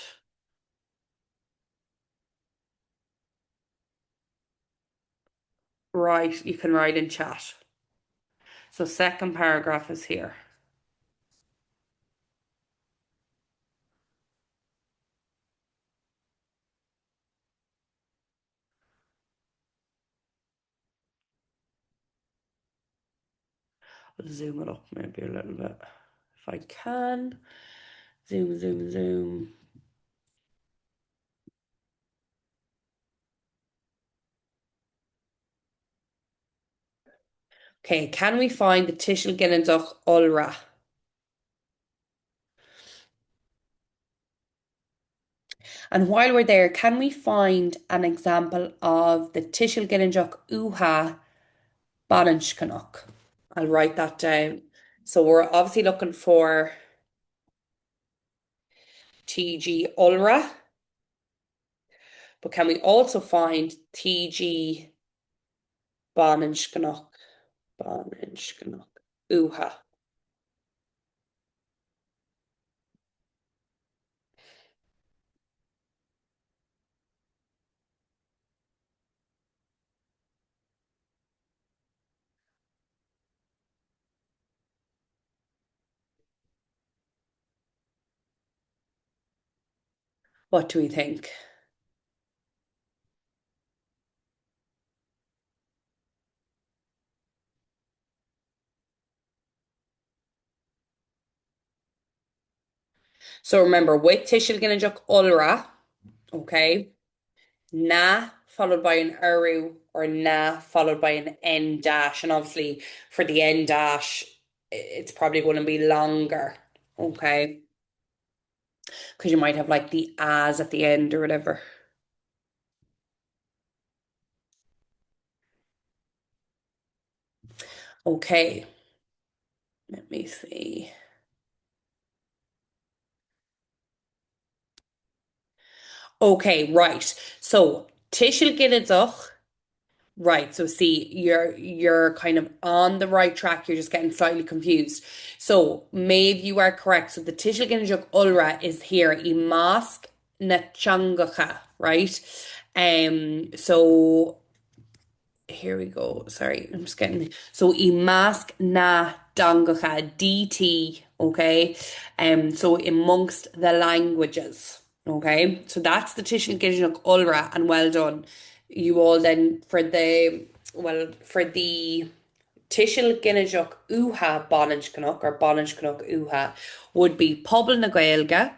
right, you can write in chat. So second paragraph is here. I'll zoom it up maybe a little bit if I can. Zoom, zoom, zoom. Okay, can we find the Tishel Ginnaduch Ulra? And while we're there, can we find an example of the Tishel Ginnaduch Uha Banishkanok? I'll write that down. So we're obviously looking for TG Ulra, but can we also find TG Banishkanok? Banishkanok Uha. What do we think? So remember, with Tishel Ginnajuk Ulra, okay, na followed by an uru or na followed by an n dash. And obviously for the n dash, it's probably going to be longer, okay? Because you might have like the as at the end or whatever. Okay, let me see. Okay, right. So Tishel Ginnaduch. Right. So see, you're kind of on the right track. You're just getting slightly confused. So Maeve, you are correct. So the Tishel Ginjuk Ulra is here. I mask na changacha, right? So here we go. Sorry, I'm just getting so I mask na dangacha DT, okay? So amongst the languages, okay? So that's the Tishel Ginjuk Ulra, and well done. You all then for the Tishel Ginjuk Uha Bonage Canuck or Bonage Canuck Uha would be Pobl na Gaelga.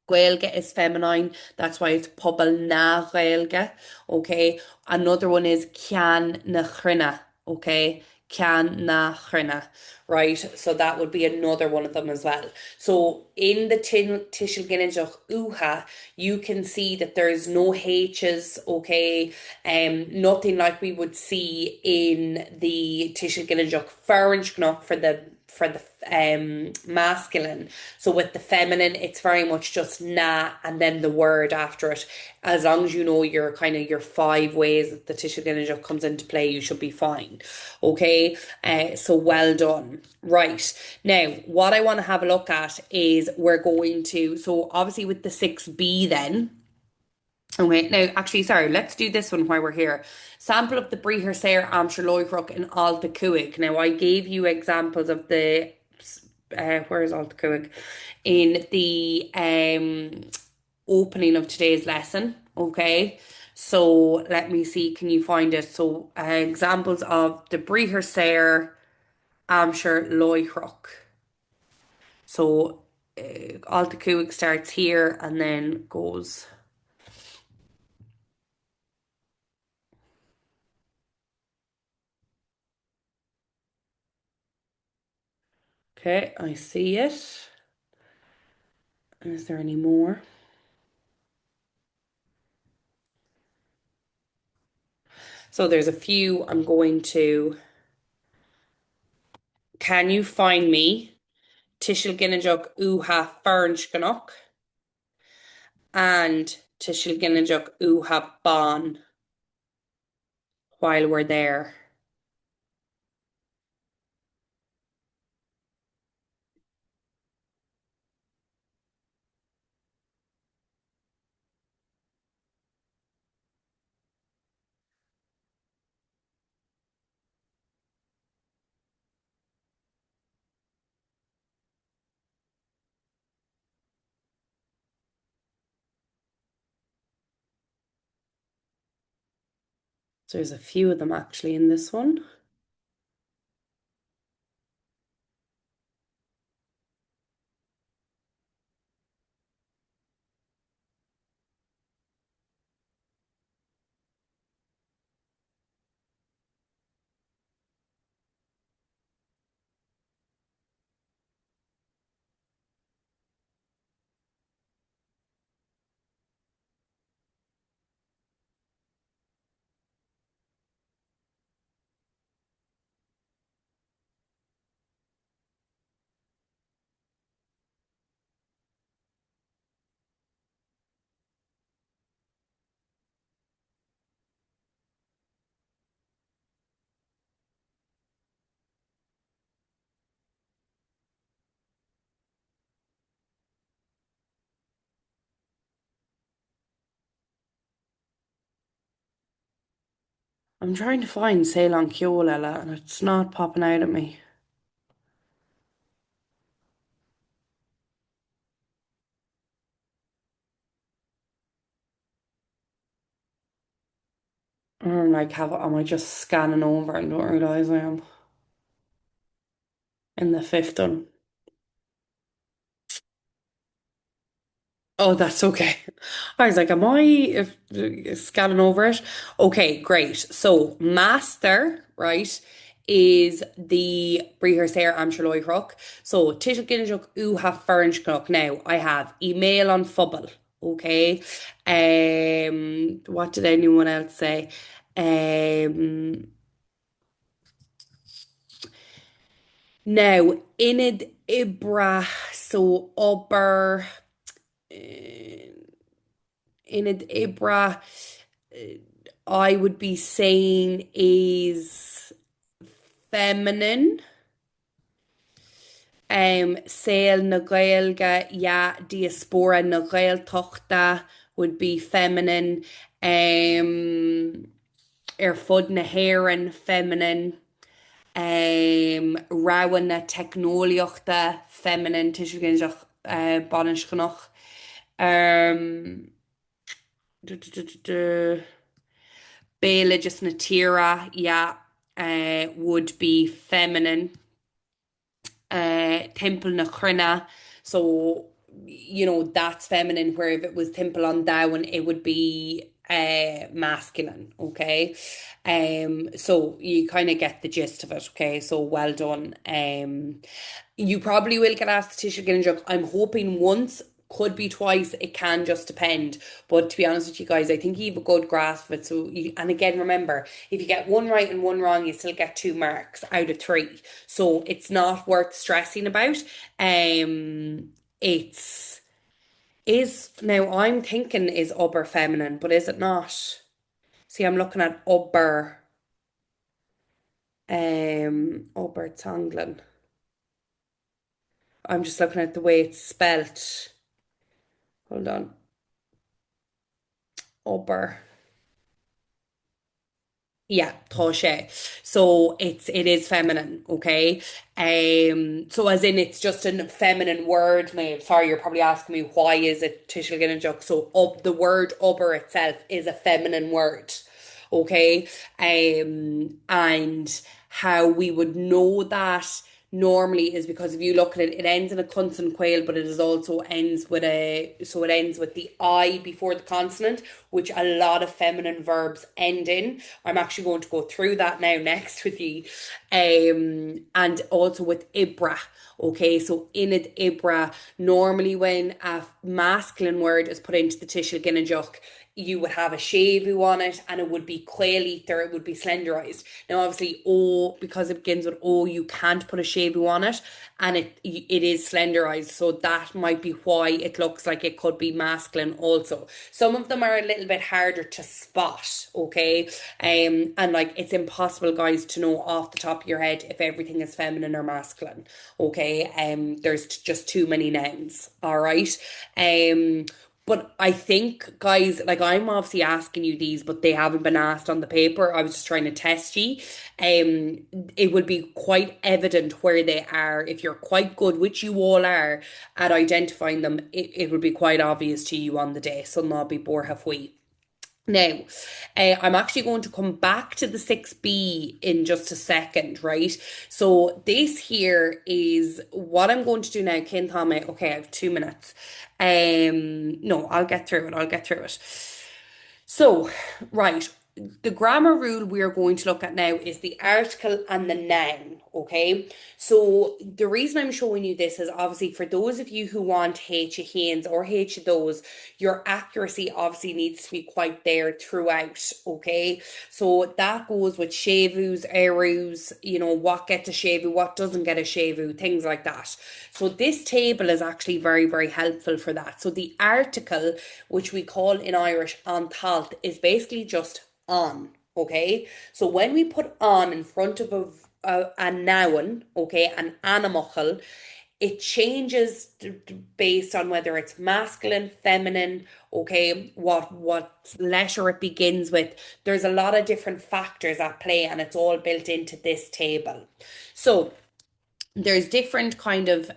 Gaelga is feminine, that's why it's Pobl na Gaelga. Okay. Another one is Cian na Chrinna. Okay. Cian na Chrinna. Right. So that would be another one of them as well. So in the Tishel Ginnaduch Uha, you can see that there's no H's, okay, nothing like we would see in the Tishel Ginnaduch Farange Knock for the for the masculine. So with the feminine, it's very much just na and then the word after it. As long as you know your kind of your five ways that the Tishel Ginnish comes into play, you should be fine. Okay, so well done. Right, now what I want to have a look at is we're going to, so obviously with the 6B then. Okay, now actually, sorry, let's do this one while we're here. Sample of the Bríthar Saor Amsher Loighrook in Alta Cuig. Now, I gave you examples of the, where's Alta Cuig? In the opening of today's lesson, okay? So let me see, can you find it? So examples of the Bríthar Saor Amsher Loighrook. So Alta Cuig starts here and then goes. Okay, I see it. Is there any more? So there's a few I'm going to. Can you find me Tishil Ginnajuk Uha Fernshkanok and Tishil Ginnajuk Uha Bon while we're there? So there's a few of them actually in this one. I'm trying to find Ceylon Kiolala and it's not popping out at me. Or like am I just scanning over and don't realise I am in the fifth one? Oh, that's okay. I was like, am I scanning over it? Okay, great. So, master, right, is the Bríthar Saor Amsher Loighrook. So, Tishel Ginjuk Uha Fernshknock. Now, I have email on Fubble. Okay. What did anyone else say? Um, Now, Inid Ibra, so Ober, Inid Ibra. I would be saying is feminine. Sail na Gaelga, yeah, diaspora na Gaeltochta would be feminine. Er fud na hairan feminine. Rowan na technoliaachta feminine tuiscin ginseach baniscannach. Um, Béle just na tira, yeah, would be feminine. Temple na crina. So, that's feminine, where if it was temple on down, it would be masculine, okay? So you kind of get the gist of it, okay? So well done. You probably will get asked Tisha Ginjuk. I'm hoping once could be twice. It can just depend. But to be honest with you guys, I think you have a good grasp of it. So, and again, remember, if you get one right and one wrong, you still get 2 marks out of 3. So it's not worth stressing about. It's is now I'm thinking is upper feminine, but is it not? See, I'm looking at upper, upper Tonglen. I'm just looking at the way it's spelt. Hold on. Upper. Yeah, Toshe. So it is feminine, okay? So as in it's just a feminine word. Now, sorry, you're probably asking me why is it Tishel Ginnajuk? So up the word upper itself is a feminine word, okay? And how we would know that normally is because if you look at it, it ends in a consonant quail, but it is also ends with a so it ends with the I before the consonant, which a lot of feminine verbs end in. I'm actually going to go through that now next with you. And also with Ibra. Okay, so in it Ibra, normally when a masculine word is put into the Tishel Ginnajuk, you would have a shavu on it and it would be quail ether, it would be slenderized. Now obviously O, because it begins with O, you can't put a shavu on it and it is slenderized. So that might be why it looks like it could be masculine also. Some of them are a little bit harder to spot, okay? And like it's impossible, guys, to know off the top of your head if everything is feminine or masculine. Okay. There's just too many nouns. All right. But I think, guys, like I'm obviously asking you these, but they haven't been asked on the paper. I was just trying to test you. It would be quite evident where they are. If you're quite good, which you all are, at identifying them, it would be quite obvious to you on the day. So not be bore halfway. Now, I'm actually going to come back to the 6B in just a second, right? So this here is what I'm going to do now, Ken Tommy. Okay, I have 2 minutes. No, I'll get through it. I'll get through it. So, right, the grammar rule we are going to look at now is the article and the noun, okay? So, the reason I'm showing you this is obviously for those of you who want H of Hanes or H of those, your accuracy obviously needs to be quite there throughout, okay? So, that goes with shavus, erus, what gets a shavu, what doesn't get a shavu, things like that. So, this table is actually very, very helpful for that. So, the article, which we call in Irish an talt, is basically just on, okay? So when we put on in front of a noun, okay, an animal, it changes based on whether it's masculine, feminine, okay, what letter it begins with. There's a lot of different factors at play and it's all built into this table. So there's different kind of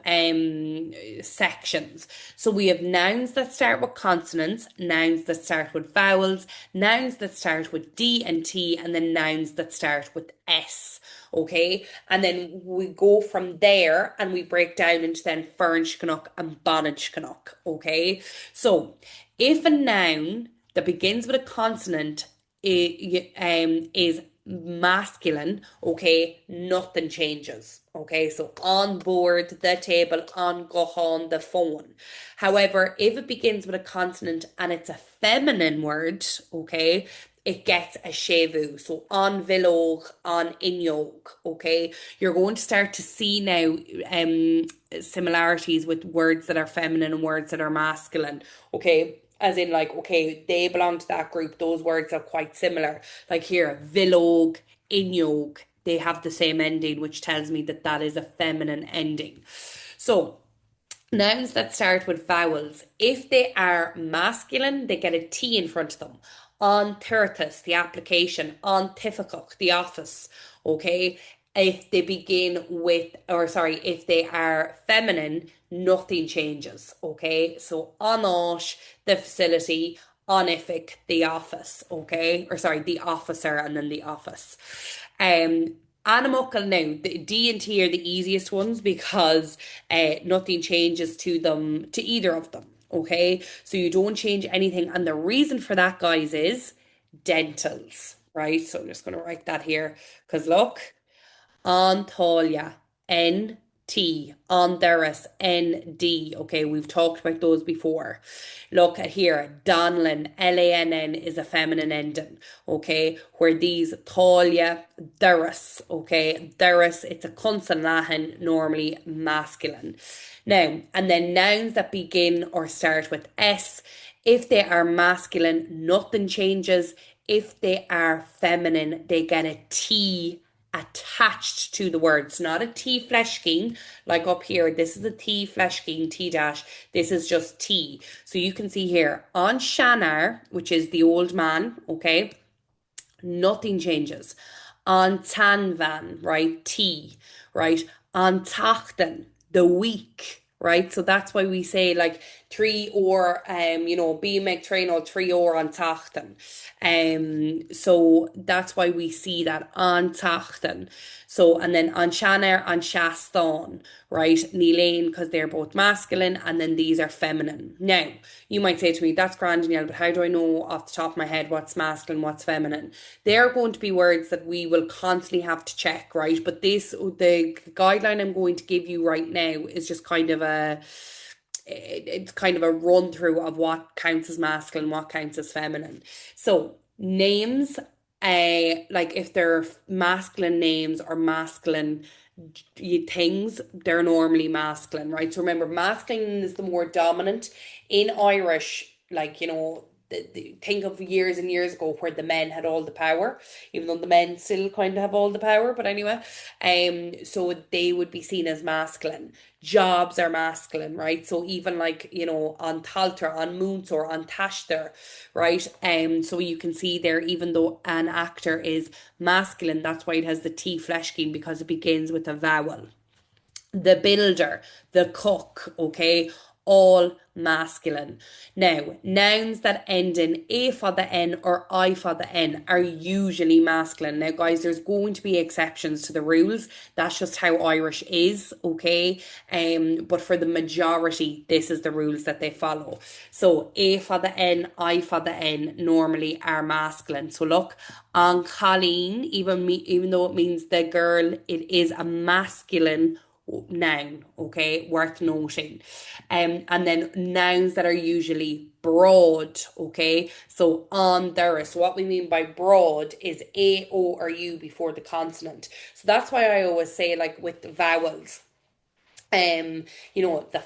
sections. So we have nouns that start with consonants, nouns that start with vowels, nouns that start with D and T, and then nouns that start with S. Okay, and then we go from there and we break down into then Fearnshkanuk and Banachkanuk. Okay, so if a noun that begins with a consonant is masculine, okay, nothing changes. Okay, so on board the table, on go on the phone. However, if it begins with a consonant and it's a feminine word, okay, it gets a shevu. So on vilog, on inyog, okay, you're going to start to see now similarities with words that are feminine and words that are masculine. Okay, as in like, okay, they belong to that group, those words are quite similar. Like here, vilog, inyog, they have the same ending, which tells me that that is a feminine ending. So nouns that start with vowels, if they are masculine, they get a T in front of them. On Tertus, the application. On Tifakuk, the office. Okay. If they begin with, or sorry, if they are feminine, nothing changes. Okay. So Anosh, the facility. Onific, the office. Okay. Or sorry, the officer and then the office. Animal now, the D and T are the easiest ones because nothing changes to them, to either of them. Okay, so you don't change anything, and the reason for that, guys, is dentals, right? So I'm just going to write that here because look, Antolia, N T, Andorras, ND. Okay, we've talked about those before. Look at here, Donlan, LANN is a feminine ending, okay, where these Talia, Durus, okay, Durus, it's a consonant Latin, normally masculine. Now, and then nouns that begin or start with S, if they are masculine, nothing changes. If they are feminine, they get a T attached to the words, not a T Fleschking, like up here. This is a T Fleschking, T dash. This is just T. So you can see here on Shanar, which is the old man, okay, nothing changes. On Tanvan, right, T, right, on Tachten, the week, right? So that's why we say like three or be make train or three or on Tachten. So that's why we see that on Tachten. So and then on Shanner, on Shaston, right? Nílain, because they're both masculine, and then these are feminine. Now, you might say to me, that's grand, Danielle, but how do I know off the top of my head what's masculine, what's feminine? They're going to be words that we will constantly have to check, right? But the guideline I'm going to give you right now is just kind of it's kind of a run through of what counts as masculine, what counts as feminine. So names, like if they're masculine names or masculine things, they're normally masculine, right? So remember, masculine is the more dominant in Irish, like think of years and years ago where the men had all the power, even though the men still kind of have all the power, but anyway, so they would be seen as masculine. Jobs are masculine, right? So even like on Talter, on Moonsor, on Tashter, right? So you can see there, even though an actor is masculine, that's why it has the T Fleshkin, because it begins with a vowel. The builder, the cook, okay, all masculine. Now, nouns that end in A for the N or I for the N are usually masculine. Now, guys, there's going to be exceptions to the rules. That's just how Irish is, okay? But for the majority, this is the rules that they follow. So A for the N, I for the N normally are masculine. So look, on Colleen, even though it means the girl, it is a masculine noun, okay, worth noting. And then nouns that are usually broad, okay, so on there. So what we mean by broad is A, O, or U before the consonant. So that's why I always say, like with the vowels, the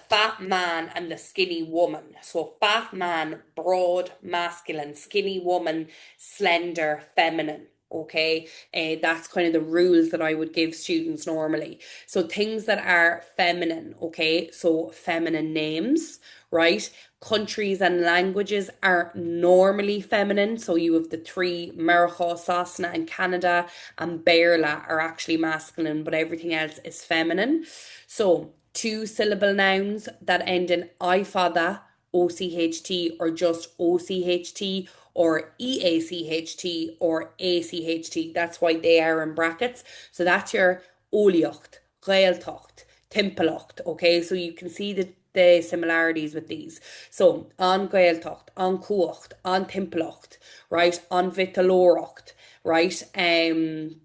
fat man and the skinny woman. So fat man, broad, masculine, skinny woman, slender, feminine. Okay, that's kind of the rules that I would give students normally. So things that are feminine, okay, so feminine names, right? Countries and languages are normally feminine. So you have the three, Mercha, Sasna, and Canada, and Berla are actually masculine, but everything else is feminine. So two syllable nouns that end in ifada, OCHT, or just OCHT, or EACHT, or ACHT. That's why they are in brackets. So that's your Oliocht, Gaeltocht, Timpalocht. Okay, so you can see the similarities with these. So on Gaeltocht, on Cuacht, on Timpalocht, right? On Vitalorocht, right? On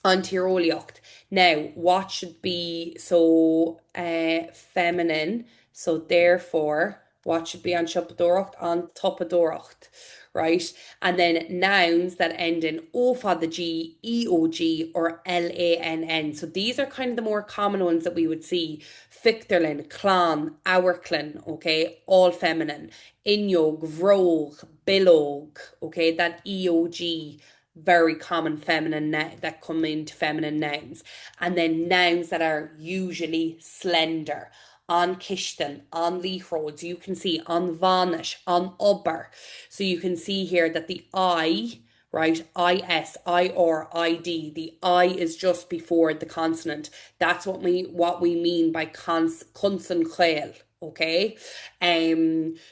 Tiroliocht. Now, what should be so feminine? So therefore, what should be on Shoppadorocht? On Toppadorocht, right? And then nouns that end in O for the G, EOG, or LANN. So these are kind of the more common ones that we would see. Fichterlin, Clan, Auerklin, okay, all feminine. Inyog, Vrog, Billog, okay, that EOG, very common feminine that come into feminine nouns. And then nouns that are usually slender. On Kishton, on Leaf Roads, you can see on Vanish, on Ubber. So you can see here that the I, right, IS, IR, ID, the I is just before the consonant. That's what we mean by consonant chel, okay?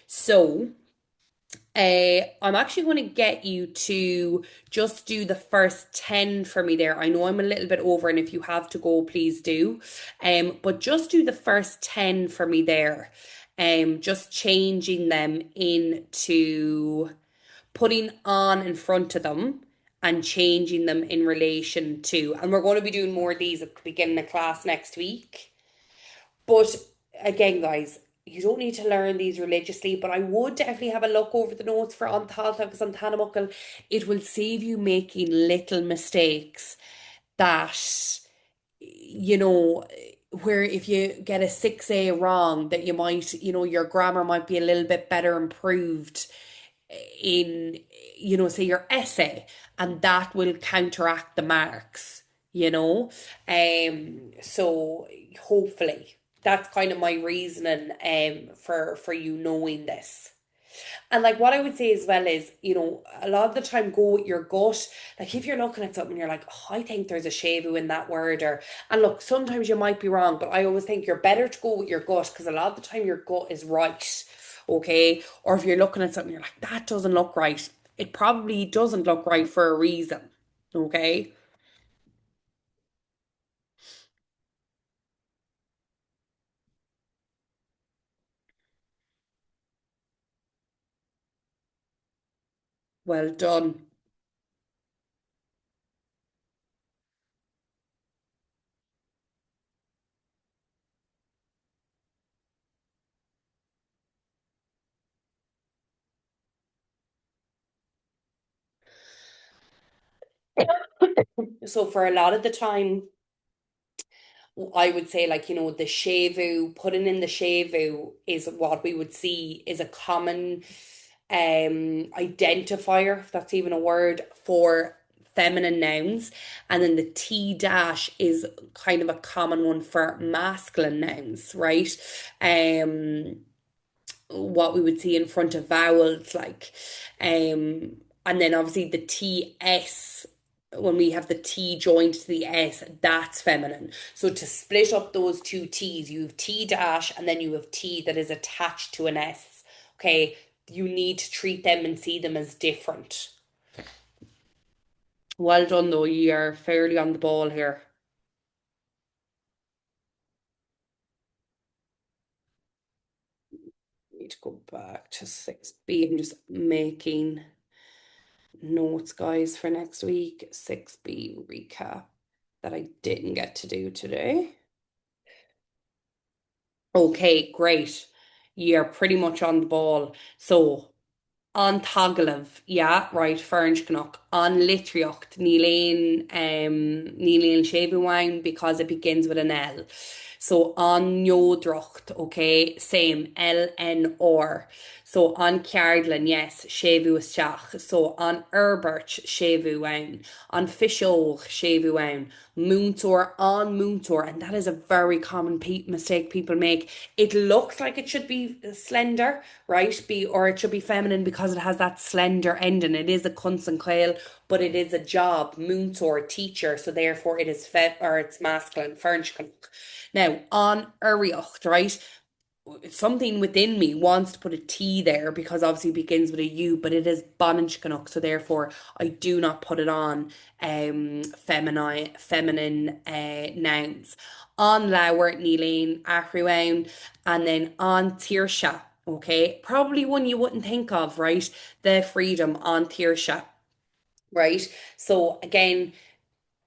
So I'm actually going to get you to just do the first 10 for me there. I know I'm a little bit over, and if you have to go, please do. But just do the first 10 for me there. Just changing them into putting on in front of them and changing them in relation to. And we're going to be doing more of these at the beginning of class next week. But again, guys, you don't need to learn these religiously, but I would definitely have a look over the notes for Antalta because on Muckle, it will save you making little mistakes that, you know, where if you get a 6A wrong, that you might, your grammar might be a little bit better improved in, say your essay, and that will counteract the marks, you know. So hopefully that's kind of my reasoning for you knowing this. And like what I would say as well is, a lot of the time go with your gut. Like if you're looking at something and you're like, oh, I think there's a shavu in that word, or and look, sometimes you might be wrong, but I always think you're better to go with your gut because a lot of the time your gut is right. Okay. Or if you're looking at something, you're like, that doesn't look right. It probably doesn't look right for a reason. Okay. Well done. So for a lot of the time, I would say like, the shavu, putting in the shavu is what we would see is a common identifier, if that's even a word, for feminine nouns. And then the T dash is kind of a common one for masculine nouns, right? Um what we would see in front of vowels like and then obviously the TS, when we have the T joined to the S, that's feminine. So to split up those two T's, you have T dash and then you have T that is attached to an S. Okay, you need to treat them and see them as different. Well done though, you are fairly on the ball here. Need to go back to 6B. I'm just making notes, guys, for next week. 6B recap that I didn't get to do today. Okay, great. You're pretty much on the ball. So, an Tagalog, yeah, right, Fernch Canuck. An Litriocht, Níl Sébuáin because it begins with an L. So an Njódrocht, okay, same, LNR. So an Ceardlan, yes, Sébu Isteach. So an Herbert, Sébuáin. An Fishoch, Sébuáin. Múntor, an Múntor. And that is a very common mistake people make. It looks like it should be slender, right? Or it should be feminine because it has that slender ending. It is a consonant coil, but it is a job, Múntor, teacher. So therefore it is or it's masculine, Fernchcan. Now, on Uriocht, right? Something within me wants to put a T there because obviously it begins with a U, but it is Banachkanuk, so therefore I do not put it on feminine nouns. On Lower, Nílain, Achruain, and then on Tirsha. Okay, probably one you wouldn't think of, right? The freedom on Tirsha, right? So again,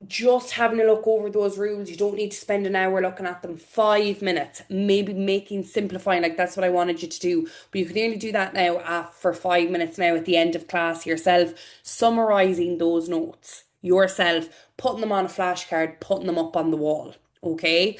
just having a look over those rules. You don't need to spend an hour looking at them. 5 minutes, maybe making simplifying. Like that's what I wanted you to do. But you can only do that now for 5 minutes now at the end of class yourself, summarizing those notes yourself, putting them on a flashcard, putting them up on the wall. Okay.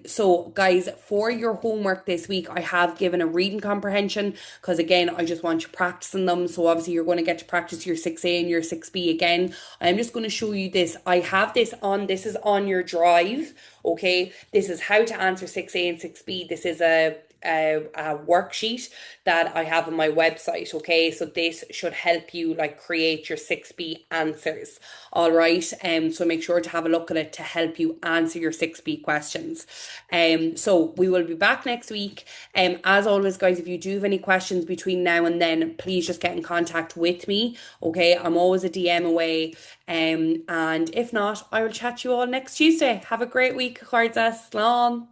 So guys, for your homework this week, I have given a reading comprehension because again, I just want you practicing them. So obviously you're going to get to practice your 6A and your 6B again. I'm just going to show you this. I have this is on your drive. Okay. This is how to answer 6A and 6B. This is a worksheet that I have on my website. Okay, so this should help you like create your 6B answers. All right, so make sure to have a look at it to help you answer your 6B questions. So we will be back next week. As always, guys, if you do have any questions between now and then, please just get in contact with me. Okay, I'm always a DM away. And if not, I will chat to you all next Tuesday. Have a great week, Cards. Slán.